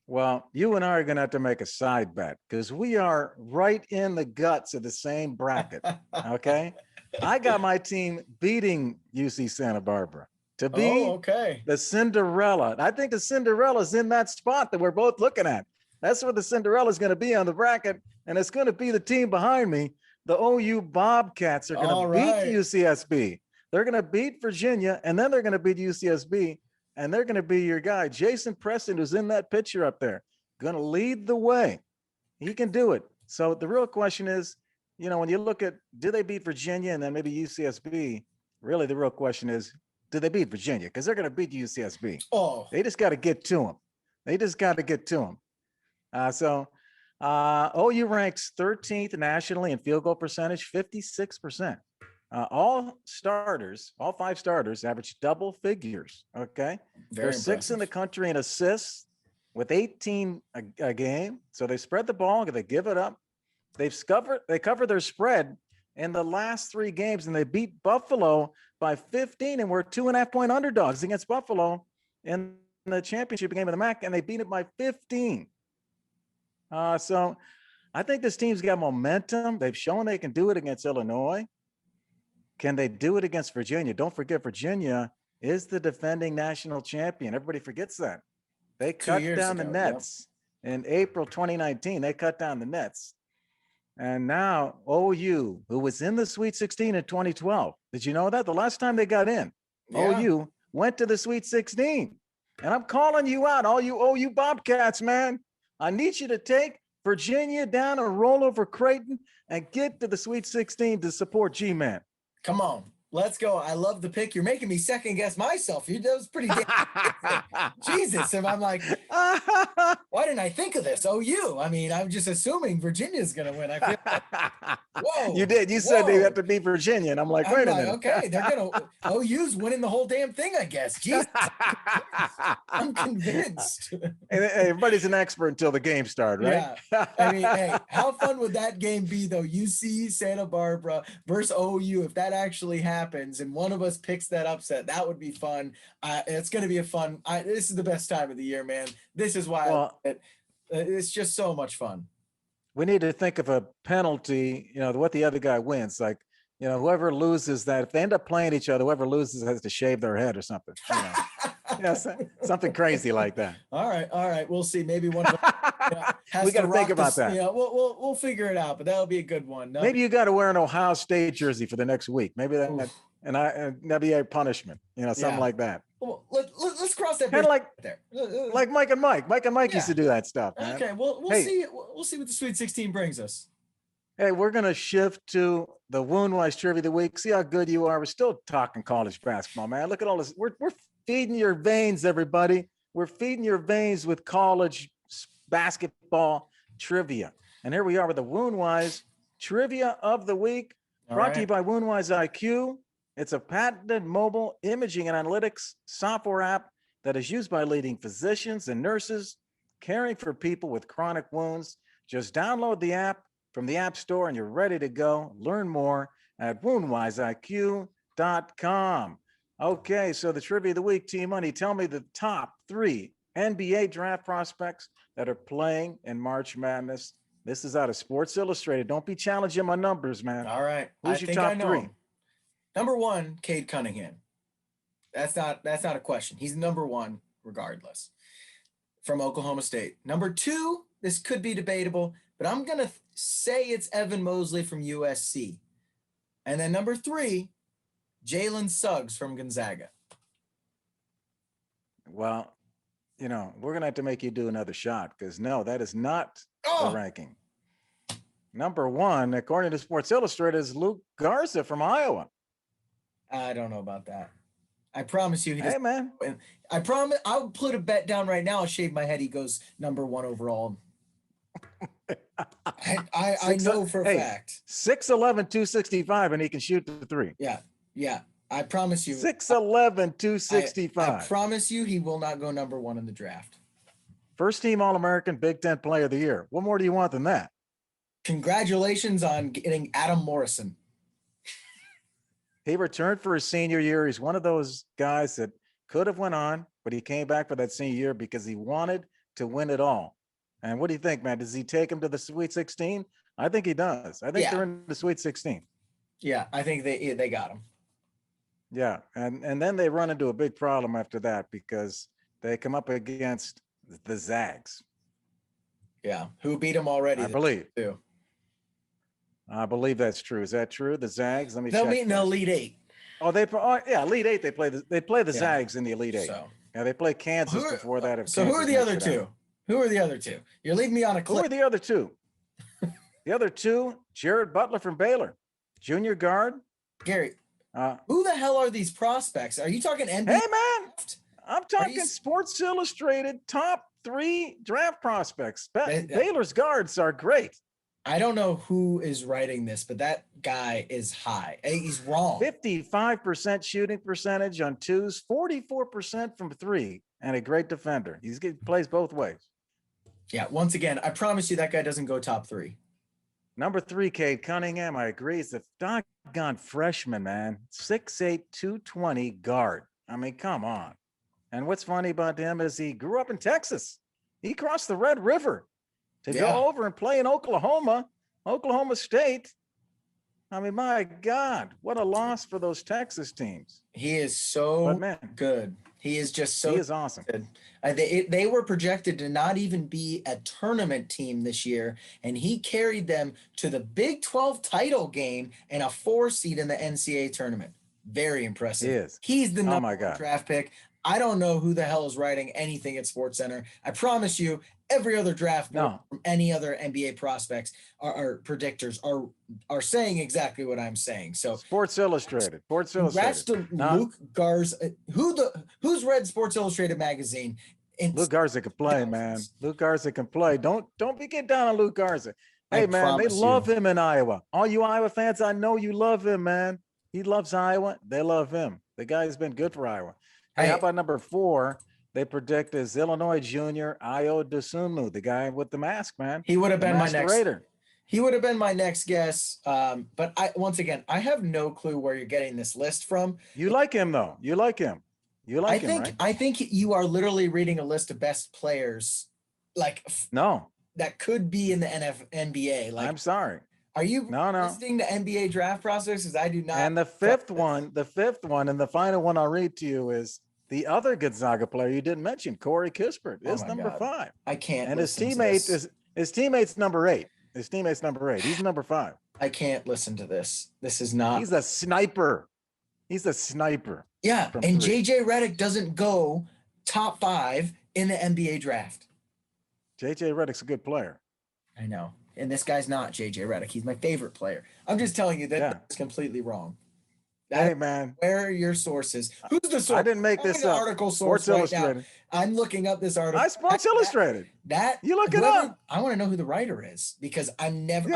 Well, you and I are going to have to make a side bet because we are right in the guts of the same bracket. Okay. I got my team beating UC Santa Barbara to be the Cinderella. I think the Cinderella's in that spot that we're both looking at. That's where the Cinderella's going to be on the bracket. And it's going to be the team behind me. The OU Bobcats are going to beat UCSB. They're going to beat Virginia, and then they're going to beat UCSB, and they're going to be your guy, Jason Preston, who's in that picture up there, going to lead the way. He can do it. So the real question is, you know, when you look at, do they beat Virginia and then maybe UCSB? Really, the real question is, do they beat Virginia? Because they're going to beat UCSB. Oh, they just got to get to them. They just got to get to them. OU ranks 13th nationally in field goal percentage, 56%. All 5 starters average double figures. Okay. They're 6th in the country in assists with 18 a game. So they spread the ball, they give it up. They cover their spread in the last 3 games, and they beat Buffalo by 15, and we're 2.5-point underdogs against Buffalo in the championship game of the MAC, and they beat it by 15. So I think this team's got momentum. They've shown they can do it against Illinois. Can they do it against Virginia? Don't forget, Virginia is the defending national champion. Everybody forgets that. They cut down the nets in April 2019. They cut down the nets. And now OU, who was in the Sweet 16 in 2012. Did you know that? The last time they got in, OU went to the Sweet 16. And I'm calling you out, all you OU Bobcats, man. I need you to take Virginia down and roll over Creighton and get to the Sweet 16 to support G-Man. Come on. Let's go. I love the pick. You're making me second guess myself. That was pretty damn Jesus. And I'm like, why didn't I think of this? OU. I mean, I'm just assuming Virginia's going to win. I feel Whoa. You did. You said they whoa. have to be Virginia. And I'm like, I'm wait a like, minute. okay, they're going to, OU's winning the whole damn thing, I guess. Jeez, I'm convinced. And everybody's an expert until the game started, right? Yeah. I mean, hey, how fun would that game be, though? UC Santa Barbara versus OU. If that actually happens and one of us picks that upset, that would be fun. It's going to be a fun. This is the best time of the year, man. This is why Well, it's just so much fun. we need to think of a penalty, what the other guy wins. Like, whoever loses that, if they end up playing each other, whoever loses has to shave their head or something. Something crazy like that. All right. We'll see. Maybe one of us has We got to think rock about that. Yeah, we'll figure it out, but that'll be a good one. Maybe you got to wear an Ohio State jersey for the next week. Maybe that'd be a punishment, something like that. Well, let's cross that Kind bridge of there. like Mike and Mike. Mike and Mike used to do that stuff, man. Okay, well, we'll Hey. see. We'll see what the Sweet 16 brings us. Hey, we're going to shift to the Wound-Wise Trivia of the Week. See how good you are. We're still talking college basketball, man. Look at all this. We're feeding your veins, everybody. We're feeding your veins with college basketball trivia. And here we are with the Wound-Wise Trivia of the Week, brought to you by Wound-Wise IQ. It's a patented mobile imaging and analytics software app that is used by leading physicians and nurses caring for people with chronic wounds. Just download the app from the App Store and you're ready to go. Learn more at woundwiseiq.com. Okay, so the trivia of the week, Team Money, tell me the top 3 NBA draft prospects that are playing in March Madness. This is out of Sports Illustrated. Don't be challenging my numbers, man. All right. Who's your top 3? Number 1, Cade Cunningham. That's not a question. He's number 1 regardless, from Oklahoma State. Number 2, this could be debatable, but I'm going to say it's Evan Mosley from USC. And then number 3, Jalen Suggs from Gonzaga. Well, we're going to have to make you do another shot because no, that is not the ranking. Number 1, according to Sports Illustrated, is Luke Garza from Iowa. I don't know about that. I promise you. Hey, man. I promise. I'll put a bet down right now. I'll shave my head. He goes number 1 overall. I know for a fact. 6'11", 265, and he can shoot the 3. Yeah. I promise you. 6'11", 265. I promise you he will not go number 1 in the draft. First team All-American, Big Ten Player of the Year. What more do you want than that? Congratulations on getting Adam Morrison. He returned for his senior year. He's one of those guys that could have went on, but he came back for that senior year because he wanted to win it all. And what do you think, man? Does he take him to the Sweet 16? I think he does. I think they're in the Sweet 16. Yeah, I think they got him. Yeah, and then they run into a big problem after that because they come up against the Zags. Yeah, who beat him already? I believe. Too. I believe that's true. Is that true? The Zags? Let me They'll check. meet in the Elite 8. Elite 8. They play the Zags in the Elite 8. So. Yeah, they play Kansas before that. So who are the other 2? Who are the other 2? You're leaving me on a cliff. Who are the other 2? The other 2, Jared Butler from Baylor, junior guard. Gary, who the hell are these prospects? Are you talking NBA? Hey, man, I'm talking Sports Illustrated top 3 draft prospects. Baylor's guards are great. I don't know who is writing this, but that guy is high. He's wrong. 55% shooting percentage on 2s, 44% from 3, and a great defender. He plays both ways. Yeah, once again, I promise you that guy doesn't go top 3. Number 3, Cade Cunningham, I agree. He's a doggone freshman, man. 6'8", 220 guard. I mean, come on. And what's funny about him is he grew up in Texas. He crossed the Red River to go over and play in Oklahoma State. I mean, my God, what a loss for those Texas teams. He is so good. He is just so. He is awesome. Good. They were projected to not even be a tournament team this year, and he carried them to the Big 12 title game and a 4 seed in the NCAA tournament. Very impressive. He is. He's the number 1 draft pick. I don't know who the hell is writing anything at SportsCenter. I promise you, every other draft from any other NBA prospects or predictors are saying exactly what I'm saying. So Sports Illustrated. Congrats to Luke Garza. Who's read Sports Illustrated magazine? Luke Garza can play, man. Luke Garza can play. Don't be getting down on Luke Garza. Hey, man, they promise love you. him in Iowa. All you Iowa fans, I know you love him, man. He loves Iowa. They love him. The guy's been good for Iowa. Hey, how Hey. about number 4? They predict is Illinois junior Io DeSumo, the guy with the mask, man. He would have The been my masked next. Raider. He would have been my next guess. But once again, I have no clue where you're getting this list from. You like him, though. You like him. You like him, right? I think you are literally reading a list of best players, like No, that could be in the NBA. Like, I'm sorry. are you No. listening to NBA draft process? Because I do not. And the fifth one, and the final one I'll read to you is the other Gonzaga player you didn't mention, Corey Kispert, Oh is my number God. 5. I can't. And his listen to teammate this. his teammate's number 8. His teammate's number 8. He's number 5. I can't listen to this. This is not. He's a sniper. He's a sniper. Yeah, from and 3. JJ Redick doesn't go top 5 in the NBA draft. JJ Redick's a good player. I know. And this guy's not JJ Redick. He's my favorite player. I'm just telling you that Yeah. that's completely wrong. Hey, man. Where are your sources? Who's the source? I didn't make Tell me this the up. article source Sports right now. Illustrated. I'm looking up this article. Sports Illustrated. That You look it whoever- up. I want to know who the writer is because I'm never.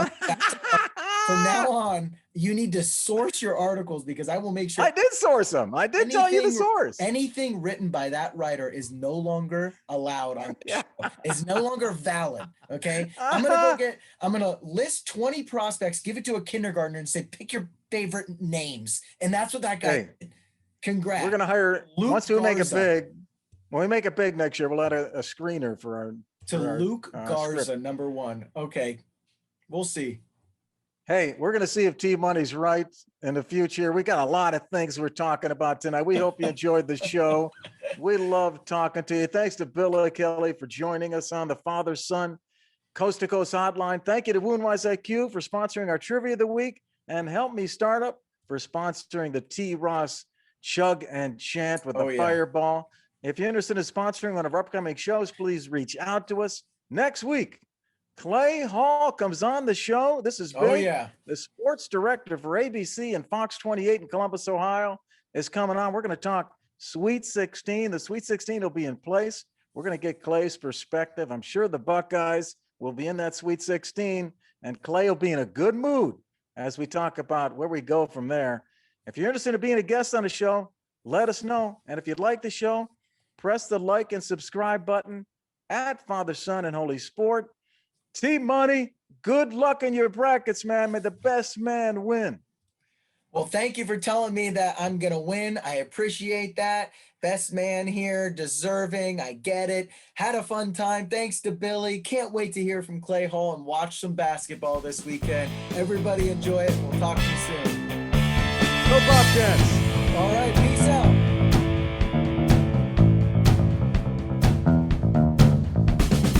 From now on, you need to source your articles because I will make sure I did source them. I did tell you the Anything- source. anything written by that writer is no longer allowed on the Yeah. show. It's no longer valid. Okay. I'm gonna list 20 prospects, give it to a kindergartner, and say, pick your favorite names. And that's what that guy Hey, did. Congrats. We're gonna hire Luke once we make it Garza. big. When we make it big next year, we'll add a screener for our to for our, Luke Garza, script. number 1. Okay. We'll see. Hey, we're gonna see if T Money's right in the future. We got a lot of things we're talking about tonight. We hope you enjoyed the show. We love talking to you. Thanks to Bill Kelly for joining us on the Father Son Coast to Coast Hotline. Thank you to Woundwise IQ for sponsoring our Trivia of the Week, and Help Me Startup for sponsoring the T Ross Chug and Chant with the Oh, yeah. Fireball. If you're interested in sponsoring one of our upcoming shows, please reach out to us. Next week, Clay Hall comes on the show. This is big. Oh, yeah. The sports director for ABC and Fox 28 in Columbus, Ohio, is coming on. We're going to talk Sweet 16. The Sweet 16 will be in place. We're going to get Clay's perspective. I'm sure the Buckeyes will be in that Sweet 16, and Clay will be in a good mood as we talk about where we go from there. If you're interested in being a guest on the show, let us know. And if you'd like the show, press the like and subscribe button at Father, Son, and Holy Sport. T-Money, good luck in your brackets, man. May the best man win. Well, thank you for telling me that I'm going to win. I appreciate that. Best man here, deserving. I get it. Had a fun time. Thanks to Billy. Can't wait to hear from Clay Hall and watch some basketball this weekend. Everybody enjoy it. We'll talk to you soon. Go Bobcats. All right. Peace out.